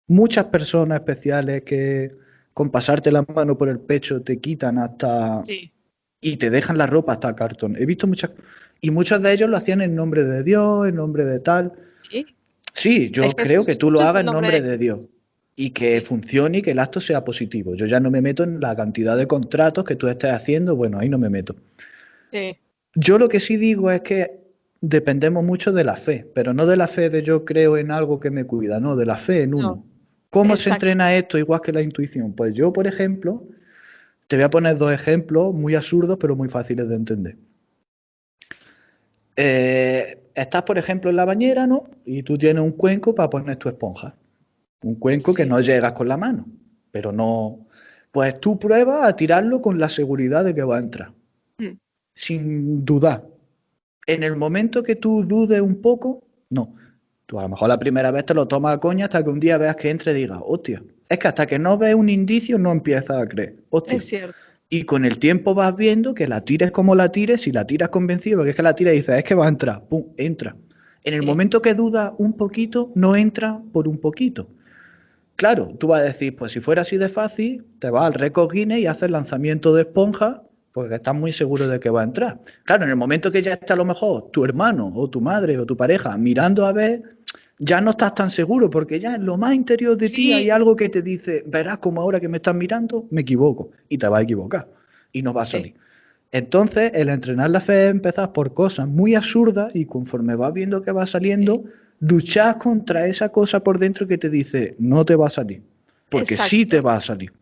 muchas personas especiales que con pasarte la mano por el pecho te quitan hasta Sí. y te dejan la ropa hasta cartón. He visto muchas y muchos de ellos lo hacían en nombre de Dios, en nombre de tal. Sí. Sí, El yo creo que Jesús tú lo es hagas el en nombre nombre de de Dios Jesús. y que Sí. funcione y que el acto sea positivo. Yo ya no me meto en la cantidad de contratos que tú estés haciendo, bueno, ahí no me meto. Sí. Yo lo que sí digo es que dependemos mucho de la fe, pero no de la fe de yo creo en algo que me cuida, no, de la fe en No, uno. ¿Cómo se exacto. entrena esto igual que la intuición? Pues yo, por ejemplo, te voy a poner dos ejemplos muy absurdos pero muy fáciles de entender. Estás, por ejemplo, en la bañera, ¿no? Y tú tienes un cuenco para poner tu esponja. Un cuenco que Sí. no llegas con la mano, pero no. Pues tú pruebas a tirarlo con la seguridad de que va a entrar, Mm. sin dudar. En el momento que tú dudes un poco, no. Tú a lo mejor la primera vez te lo tomas a coña hasta que un día veas que entre y digas, hostia. Es que hasta que no ves un indicio no empiezas a creer, hostia. Es cierto. Y con el tiempo vas viendo que la tires como la tires, si la tiras convencido, porque es que la tiras y dices, es que va a entrar, pum, entra. En el Sí. momento que dudas un poquito, no entra por un poquito. Claro, tú vas a decir, pues si fuera así de fácil, te vas al récord Guinness y haces lanzamiento de esponja, porque estás muy seguro de que va a entrar. Claro, en el momento que ya está a lo mejor tu hermano o tu madre o tu pareja mirando a ver, ya no estás tan seguro, porque ya en lo más interior de ti hay Sí. algo que te dice, verás como ahora que me estás mirando, me equivoco, y te vas a equivocar, y no va a Sí. salir. Entonces, el entrenar la fe es empezar por cosas muy absurdas y conforme vas viendo que va Sí. saliendo, luchar contra esa cosa por dentro que te dice, no te va a salir, porque sí te Exacto. va a salir.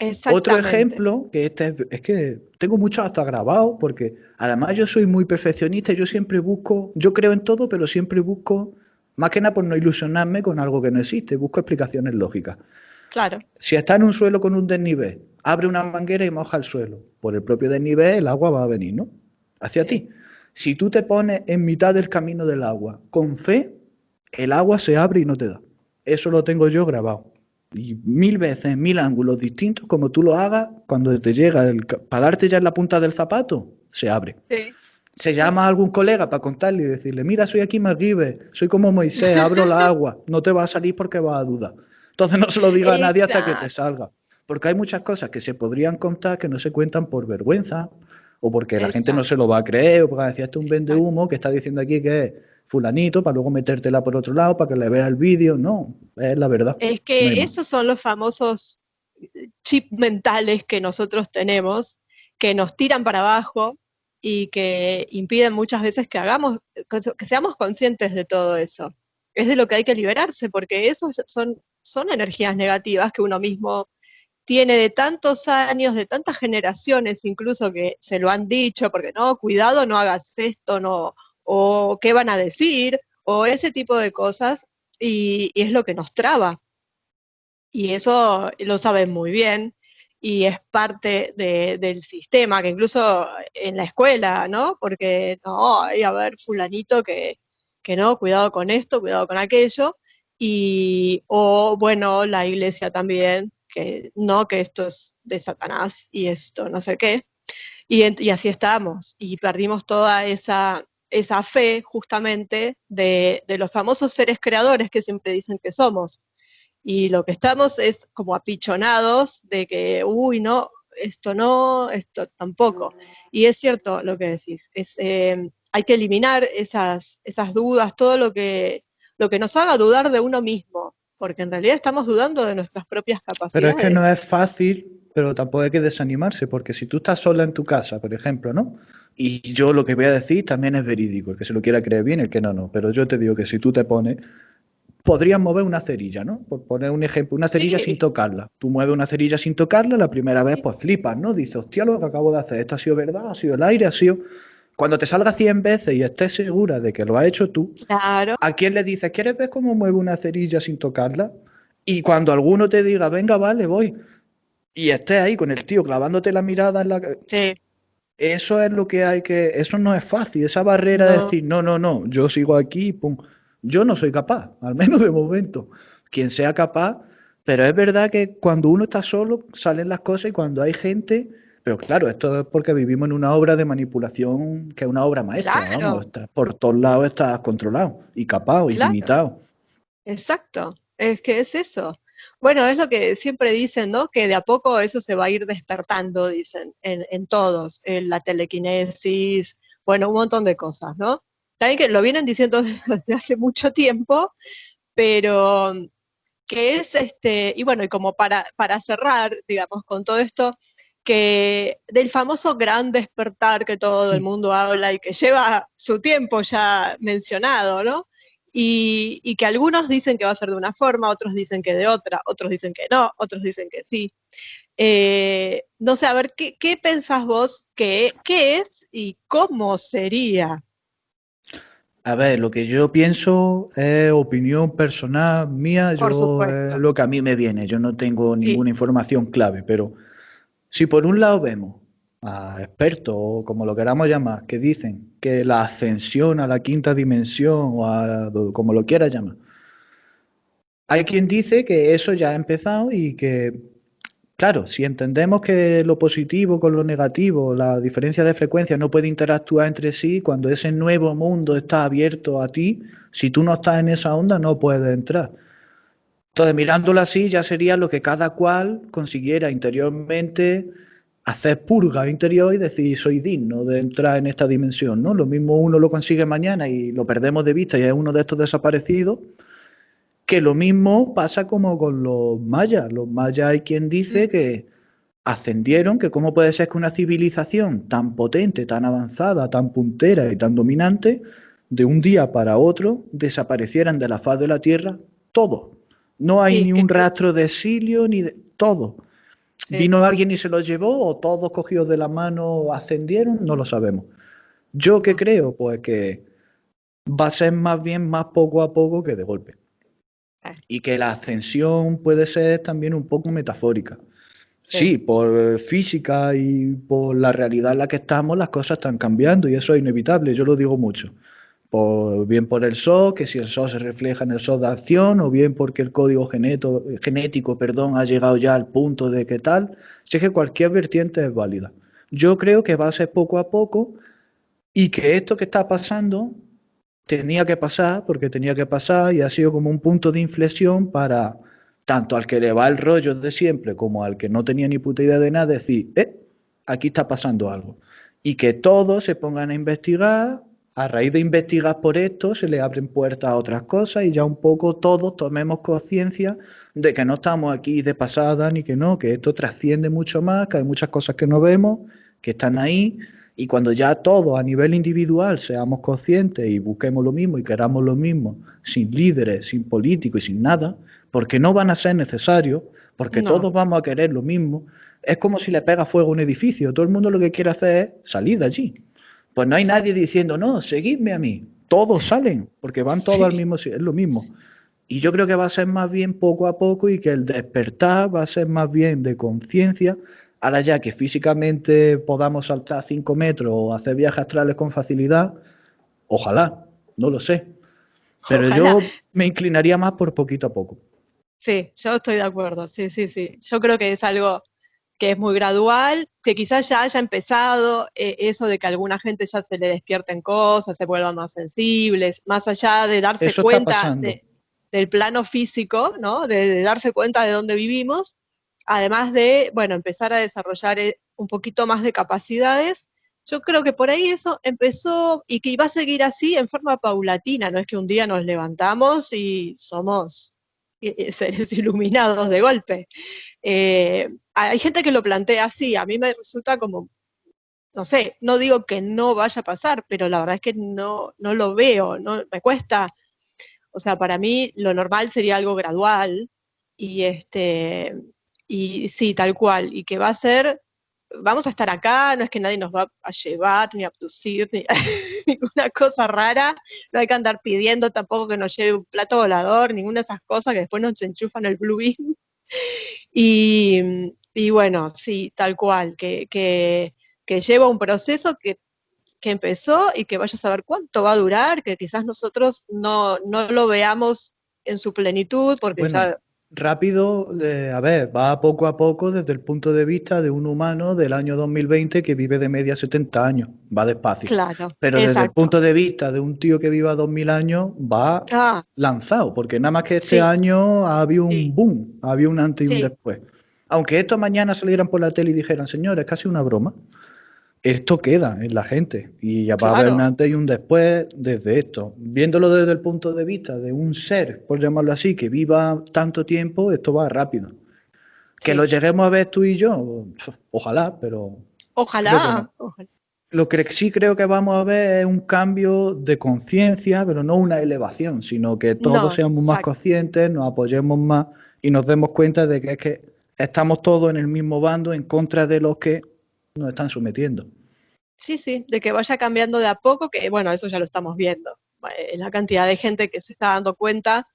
Otro Exactamente. ejemplo, que este es que tengo muchos hasta grabados, porque además yo soy muy perfeccionista, y yo siempre busco, yo creo en todo, pero siempre busco, más que nada por no ilusionarme con algo que no existe, busco explicaciones lógicas. Claro. Si está en un suelo con un desnivel, abre una manguera y moja el suelo. Por el propio desnivel el agua va a venir, ¿no? Hacia Sí. ti. Si tú te pones en mitad del camino del agua con fe, el agua se abre y no te da. Eso lo tengo yo grabado. Y mil veces, mil ángulos distintos, como tú lo hagas, cuando te llega para darte ya en la punta del zapato, se abre. Sí. Se llama a algún colega para contarle y decirle, mira, soy aquí MacGyver, soy como Moisés, abro la agua, no te va a salir porque vas a dudar. Entonces no se lo diga a nadie hasta que te Exacto. salga. Porque hay muchas cosas que se podrían contar que no se cuentan por vergüenza, o porque la gente no se Exacto. lo va a creer, o porque decía, esto es un vende Exacto. humo que está diciendo aquí que es fulanito, para luego metértela por otro lado, para que le vea el vídeo. No, es la verdad, Es no hay que más. esos son los famosos chip mentales que nosotros tenemos que nos tiran para abajo y que impiden muchas veces que hagamos, que seamos conscientes de todo eso. Es de lo que hay que liberarse, porque esos son energías negativas que uno mismo tiene de tantos años, de tantas generaciones, incluso que se lo han dicho, porque no, cuidado, no hagas esto, no, o qué van a decir, o ese tipo de cosas, y es lo que nos traba. Y eso lo saben muy bien y es parte del sistema, que incluso en la escuela, ¿no? Porque no, hay a ver fulanito que no, cuidado con esto, cuidado con aquello, y o bueno, la iglesia también, que no, que esto es de Satanás y esto no sé qué, y así estamos, y perdimos toda esa fe justamente de los famosos seres creadores que siempre dicen que somos y lo que estamos es como apichonados de que, uy, no, esto tampoco. Y es cierto lo que decís, hay que eliminar esas dudas, todo lo que nos haga dudar de uno mismo, porque en realidad estamos dudando de nuestras propias Pero es que no capacidades. es fácil, pero tampoco hay que desanimarse, porque si tú estás sola en tu casa, por ejemplo, ¿no? Y yo lo que voy a decir también es verídico, el que se lo quiera creer bien, el que no, no. Pero yo te digo que si tú te pones, podrías mover una cerilla, ¿no? Por poner un ejemplo, una cerilla sin Sí, tocarla. Tú mueves una cerilla sin tocarla, la primera vez sí, pues flipas, ¿no? Dices, hostia, lo que acabo de hacer, esto ha sido verdad, ha sido el aire, ha sido... Cuando te salga 100 veces y estés segura de que lo has hecho tú, claro, ¿a quién le dices, ¿quieres ver cómo mueve una cerilla sin tocarla? Y cuando alguno te diga, venga, vale, voy, y estés ahí con el tío clavándote la mirada en la... sí, Eso es lo que hay que... Eso no es fácil, esa barrera de no, decir, no, no, no, yo sigo aquí, pum. Yo no soy capaz, al menos de momento. Quien sea capaz, pero es verdad que cuando uno está solo salen las cosas y cuando hay gente... Pero claro, esto es porque vivimos en una obra de manipulación que es una obra maestra, vamos, claro, está, por todos lados estás controlado y capaz y claro. limitado. Exacto, es que es eso. Bueno, es lo que siempre dicen, ¿no? Que de a poco eso se va a ir despertando, dicen, en todos, en la telequinesis, bueno, un montón de cosas, ¿no? También que lo vienen diciendo desde hace mucho tiempo, pero que es y bueno, y como para cerrar, digamos, con todo esto, que del famoso gran despertar que todo el mundo habla y que lleva su tiempo ya mencionado, ¿no? Y que algunos dicen que va a ser de una forma, otros dicen que de otra, otros dicen que no, otros dicen que sí. No sé, a ver, ¿qué pensás vos qué es y cómo sería? A ver, lo que yo pienso es opinión personal mía, Por yo supuesto, lo que a mí me viene, yo no tengo sí, ninguna información clave, pero si por un lado vemos a expertos o como lo queramos llamar, que dicen que la ascensión a la quinta dimensión o como lo quieras llamar, hay quien dice que eso ya ha empezado y que, claro, si entendemos que lo positivo con lo negativo, la diferencia de frecuencia no puede interactuar entre sí, cuando ese nuevo mundo está abierto a ti, si tú no estás en esa onda no puedes entrar. Entonces, mirándolo así, ya sería lo que cada cual consiguiera interiormente hacer purga interior y decir, soy digno de entrar en esta dimensión, ¿no? Lo mismo uno lo consigue mañana y lo perdemos de vista y es uno de estos desaparecidos, que lo mismo pasa como con los mayas. Los mayas hay quien dice mm, que ascendieron, que cómo puede ser que una civilización tan potente, tan avanzada, tan puntera y tan dominante, de un día para otro desaparecieran de la faz de la Tierra todos. No hay sí, ni un rastro de exilio ni de todo. sí, ¿Vino alguien y se los llevó o todos cogidos de la mano ascendieron? No lo sabemos. ¿Yo qué no, creo? Pues que va a ser más bien más poco a poco que de golpe. Y que la ascensión puede ser también un poco metafórica. sí, Sí, por física y por la realidad en la que estamos, las cosas están cambiando y eso es inevitable, yo lo digo mucho. Bien por el sol, que si el sol se refleja en el sol de acción, o bien porque el código genético, perdón, ha llegado ya al punto de que tal, sé que cualquier vertiente es válida. Yo creo que va a ser poco a poco y que esto que está pasando tenía que pasar porque tenía que pasar y ha sido como un punto de inflexión para tanto al que le va el rollo de siempre como al que no tenía ni puta idea de nada decir, aquí está pasando algo. Y que todos se pongan a investigar, a raíz de investigar por esto se le abren puertas a otras cosas y ya un poco todos tomemos conciencia de que no estamos aquí de pasada ni que no, que esto trasciende mucho más, que hay muchas cosas que no vemos que están ahí, y cuando ya todos a nivel individual seamos conscientes y busquemos lo mismo y queramos lo mismo, sin líderes, sin políticos y sin nada, porque no van a ser necesarios, porque No, todos vamos a querer lo mismo, es como si le pega fuego a un edificio, todo el mundo lo que quiere hacer es salir de allí. Pues no hay nadie exacto. diciendo, no, seguidme a mí. Todos salen, porque van todos al Sí, mismo sitio, es lo mismo. Y yo creo que va a ser más bien poco a poco y que el despertar va a ser más bien de conciencia. Ahora ya que físicamente podamos saltar 5 metros o hacer viajes astrales con facilidad, ojalá, no lo sé. Pero ojalá. yo me inclinaría más por poquito a poco. Sí, yo estoy de acuerdo. Sí, sí, sí. Yo creo que es algo que es muy gradual, que quizás ya haya empezado eso de que a alguna gente ya se le despierten cosas, se vuelvan más sensibles, más allá de darse Eso está cuenta pasando. del plano físico, ¿no? De darse cuenta de dónde vivimos, además de, bueno, empezar a desarrollar un poquito más de capacidades. Yo creo que por ahí eso empezó y que iba a seguir así en forma paulatina, no es que un día nos levantamos y somos seres iluminados de golpe. Hay gente que lo plantea así, a mí me resulta como, no sé, no digo que no vaya a pasar, pero la verdad es que no lo veo, no, me cuesta, o sea, para mí lo normal sería algo gradual y y sí, tal cual, y que va a ser, vamos a estar acá, no es que nadie nos va a llevar, ni a abducir, ni ninguna cosa rara, no hay que andar pidiendo tampoco que nos lleve un plato volador, ninguna de esas cosas que después nos enchufan el Blue Beam. Y bueno, sí, tal cual, que lleva un proceso que empezó y que vaya a saber cuánto va a durar, que quizás nosotros no lo veamos en su plenitud, porque Bueno, ya, rápido, a ver, va poco a poco desde el punto de vista de un humano del año 2020 que vive de media 70 años, va despacio. claro, Pero desde el exacto. punto de vista de un tío que viva 2000 años, va Ah, lanzado, porque nada más que este sí, año ha habido un sí, boom, ha habido un antes y un sí, después. Aunque esto mañana salieran por la tele y dijeran, señores, es casi una broma, esto queda en la gente y ya va a haber un claro, antes y un después desde esto. Viéndolo desde el punto de vista de un ser, por llamarlo así, que viva tanto tiempo, esto va rápido. Que lo sí. lleguemos a ver tú y yo, ojalá, pero creo que no. Ojalá, ojalá. Lo que sí creo que vamos a ver es un cambio de conciencia, pero no una elevación, sino que todos No, seamos más exacto. conscientes, nos apoyemos más y nos demos cuenta de que es que estamos todos en el mismo bando en contra de los que nos están sometiendo. Sí, sí, de que vaya cambiando de a poco, que bueno, eso ya lo estamos viendo. La cantidad de gente que se está dando cuenta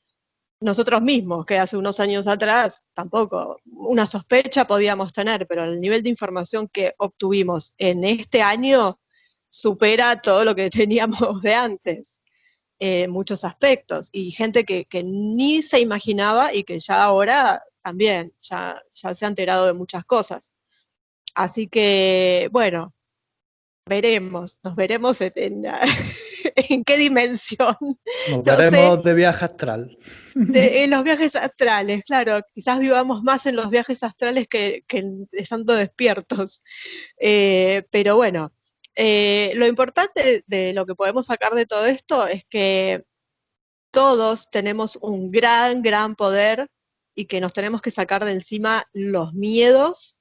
nosotros mismos, que hace unos años atrás tampoco una sospecha podíamos tener, pero el nivel de información que obtuvimos en este año supera todo lo que teníamos de antes, en muchos aspectos, y gente que ni se imaginaba y que ya ahora también, ya se ha enterado de muchas cosas. Así que, bueno, nos veremos en qué dimensión, Nos no sé, veremos de viaje astral. en los viajes astrales, claro, quizás vivamos más en los viajes astrales que estando despiertos. Pero bueno, lo importante de lo que podemos sacar de todo esto es que todos tenemos un gran poder y que nos tenemos que sacar de encima los miedos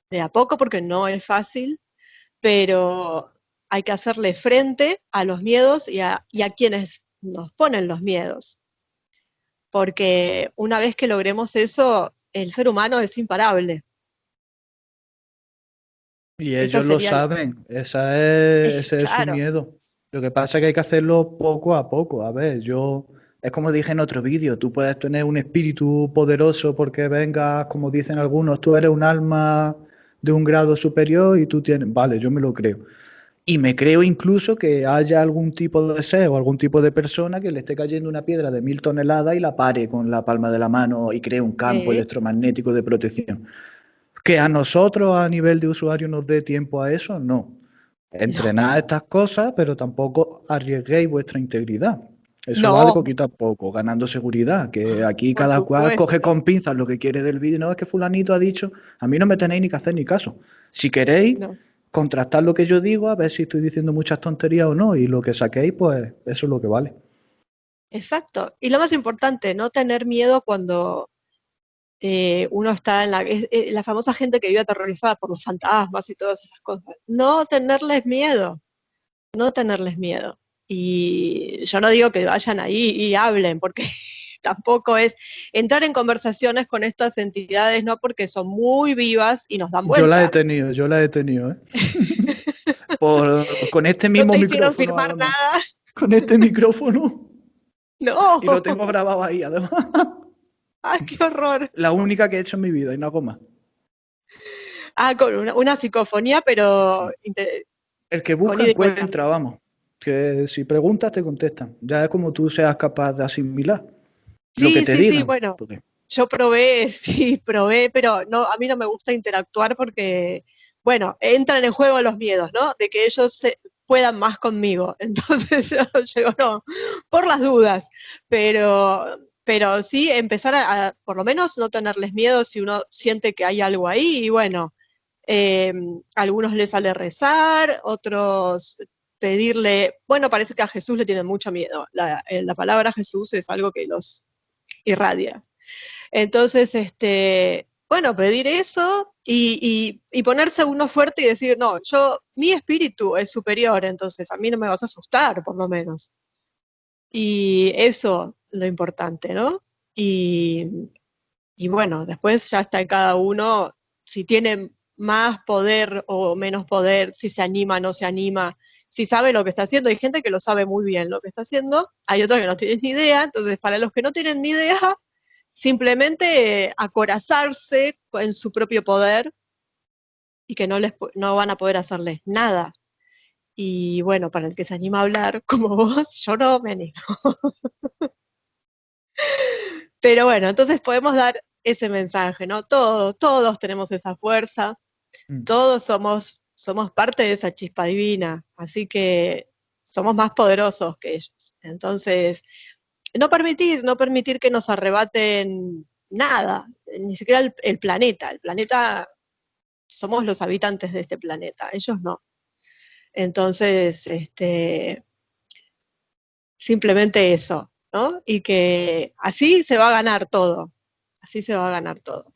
de a poco porque no es fácil, pero hay que hacerle frente a los miedos y a quienes nos ponen los miedos porque una vez que logremos eso, el ser humano es imparable. Y Esa ellos lo sería, saben, ese es su claro, miedo. Lo que pasa es que hay que hacerlo poco a poco. A ver, es como dije en otro vídeo, tú puedes tener un espíritu poderoso porque vengas, como dicen algunos, tú eres un alma de un grado superior y tú tienes, vale, yo me lo creo. Y me creo incluso que haya algún tipo de ser o algún tipo de persona que le esté cayendo una piedra de 1000 toneladas y la pare con la palma de la mano y cree un campo sí, electromagnético de protección. Que a nosotros a nivel de usuario nos dé tiempo a eso, no. no, Entrenad estas cosas, pero tampoco arriesguéis vuestra integridad. Eso va de no, poquito a poco, ganando seguridad, que aquí por cada cual coge supuesto, con pinzas lo que quiere del vídeo. No, es que fulanito ha dicho, a mí no me tenéis ni que hacer ni caso. Si queréis, no, contrastar lo que yo digo, a ver si estoy diciendo muchas tonterías o no, y lo que saquéis, pues eso es lo que vale. exacto. Y lo más importante, no tener miedo cuando uno está en la famosa gente que vive aterrorizada por los fantasmas y todas esas cosas. No tenerles miedo, no tenerles miedo. Y yo no digo que vayan ahí y hablen, porque tampoco es entrar en conversaciones con estas entidades, no, porque son muy vivas y nos dan vuelta. Yo la he tenido, ¿eh? Con este No mismo te hicieron micrófono, firmar además. nada. Con este micrófono. No, Y lo tengo grabado ahí, además. ay, qué horror. La única que he hecho en mi vida y no hago más. Ah, con una psicofonía, pero El que con busca ida y vuelta. encuentra, vamos. Que si preguntas te contestan. Ya es como tú seas capaz de asimilar lo que Sí, te sí, sí, digan. bueno, Porque yo probé, sí, probé, pero no, a mí no me gusta interactuar porque, bueno, entran en juego los miedos, ¿no? De que ellos puedan más conmigo. Entonces yo digo, no, por las dudas, pero sí empezar por lo menos no tenerles miedo si uno siente que hay algo ahí y bueno, eh, a algunos les sale rezar, otros pedirle, bueno, parece que a Jesús le tienen mucho miedo. La palabra Jesús es algo que los irradia. Entonces, bueno, pedir eso y ponerse uno fuerte y decir, no, mi espíritu es superior, entonces a mí no me vas a asustar, por lo menos. Y eso lo importante, ¿no? Y, y bueno, después ya está en cada uno si tiene más poder o menos poder, si se anima o no se anima, si sabe lo que está haciendo. Hay gente que lo sabe muy bien lo que está haciendo, hay otros que no tienen ni idea, entonces para los que no tienen ni idea, simplemente acorazarse en su propio poder y que no van a poder hacerles nada. Y bueno, para el que se anima a hablar como vos, yo no me animo. Pero bueno, entonces podemos dar ese mensaje, ¿no? Todos tenemos esa fuerza, mm, todos somos parte de esa chispa divina, así que somos más poderosos que ellos. Entonces, no permitir que nos arrebaten nada, ni siquiera el planeta. El planeta somos los habitantes de este planeta, ellos no. Entonces, simplemente eso, ¿no? Y que así se va a ganar todo, así se va a ganar todo.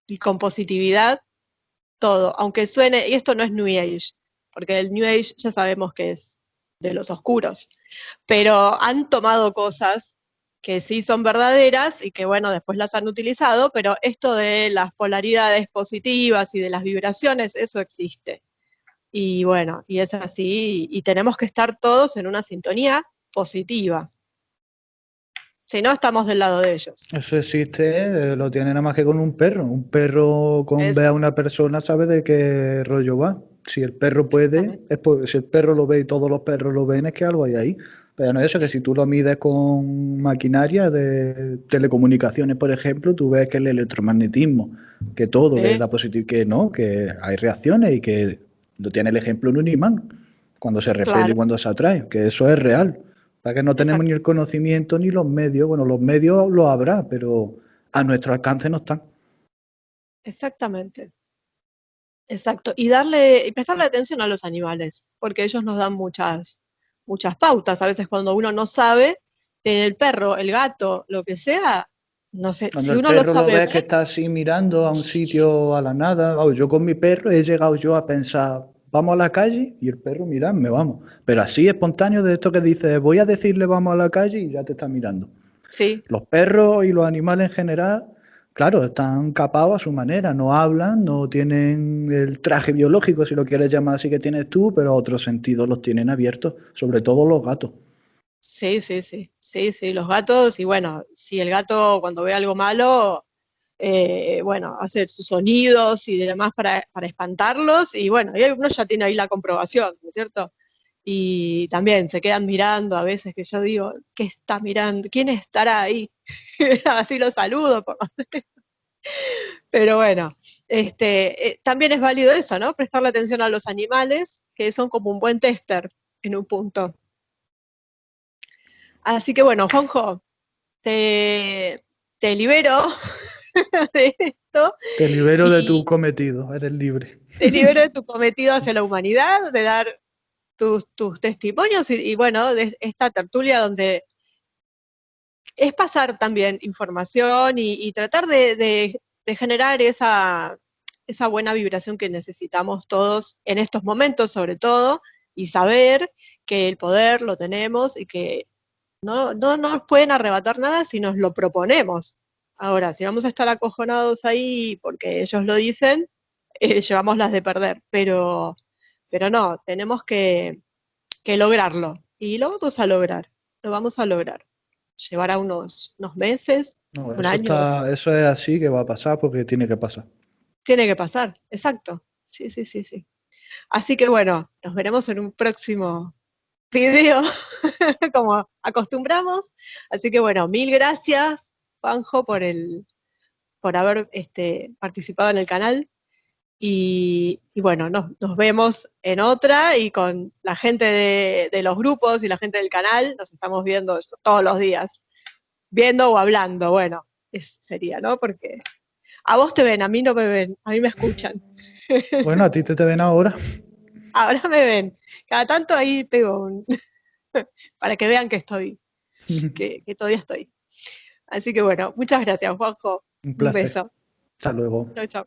Y con positividad, todo, aunque suene, y esto no es New Age, porque el New Age ya sabemos que es de los oscuros, pero han tomado cosas que sí son verdaderas y que bueno, después las han utilizado, pero esto de las polaridades positivas y de las vibraciones, eso existe. Y bueno, y es así, y tenemos que estar todos en una sintonía positiva. Si no, estamos del lado de ellos. eso existe, lo tiene nada más que con un perro. Un perro con ve a Eso, una persona sabe de qué rollo va. Si el perro puede, exactamente. si el perro lo ve y todos los perros lo ven, es que algo hay ahí. Pero no es eso, que si tú lo mides con maquinaria de telecomunicaciones, por ejemplo, tú ves que el electromagnetismo, que todo, que Sí, la positividad, que no, que hay reacciones y que lo tiene el ejemplo en un imán, cuando se repele y claro, cuando se atrae, que eso es real. Para que no tenemos ni exacto, el conocimiento ni los medios. Bueno, los medios los habrá, pero a nuestro alcance no están. exactamente. Exacto. Y prestarle atención a los animales, porque ellos nos dan muchas pautas. A veces cuando uno no sabe, el perro, el gato, lo que sea, no sé, Cuando si el uno lo perro lo sabe ves que ver, está así mirando a un sitio a la nada, vamos, yo con mi perro he llegado yo a pensar, vamos a la calle y el perro mirarme, vamos. Pero así espontáneo de esto que dices, voy a decirle vamos a la calle y ya te está mirando. sí, Los perros y los animales en general, claro, están capados a su manera, no hablan, no tienen el traje biológico, si lo quieres llamar así que tienes tú, pero otros sentidos los tienen abiertos, sobre todo los gatos. sí, sí, sí, sí, sí, los gatos, y bueno, si el gato cuando ve algo malo, bueno, hace sus sonidos y demás para espantarlos, y bueno, y uno ya tiene ahí la comprobación, ¿no es cierto? Y también se quedan mirando a veces que yo digo, ¿qué está mirando? ¿Quién estará ahí? Así lo saludo, pero bueno, también es válido eso, ¿no? Prestarle atención a los animales, que son como un buen tester en un punto. Así que bueno, Juanjo, te libero de esto Te libero de tu y cometido, eres libre. te libero de tu cometido hacia la humanidad, de dar tus testimonios y bueno, de esta tertulia donde es pasar también información y tratar de generar esa buena vibración que necesitamos todos en estos momentos, sobre todo, y saber que el poder lo tenemos y que no nos pueden arrebatar nada si nos lo proponemos. Ahora, si vamos a estar acojonados ahí porque ellos lo dicen, llevamos las de perder, pero no, tenemos que lograrlo. Y lo vamos a lograr, lo vamos a lograr. Llevará unos meses, No, un año, 2 años. eso es así que va a pasar porque tiene que pasar. Tiene que pasar, exacto. Sí, sí, sí, sí. Así que bueno, nos veremos en un próximo video, como acostumbramos. Así que bueno, mil gracias, Juanjo, por haber participado en el canal. Y bueno, nos vemos en otra y con la gente de los grupos y la gente del canal, nos estamos viendo todos los días, viendo o hablando, bueno, eso sería, ¿no? Porque a vos te ven, a mí no me ven, a mí me escuchan. Bueno, a ti te ven ahora. Ahora me ven. Cada tanto ahí pego para que vean que estoy, que todavía estoy. Así que bueno, muchas gracias, Juanjo. Un Un placer. beso. Hasta luego. Chau, chau.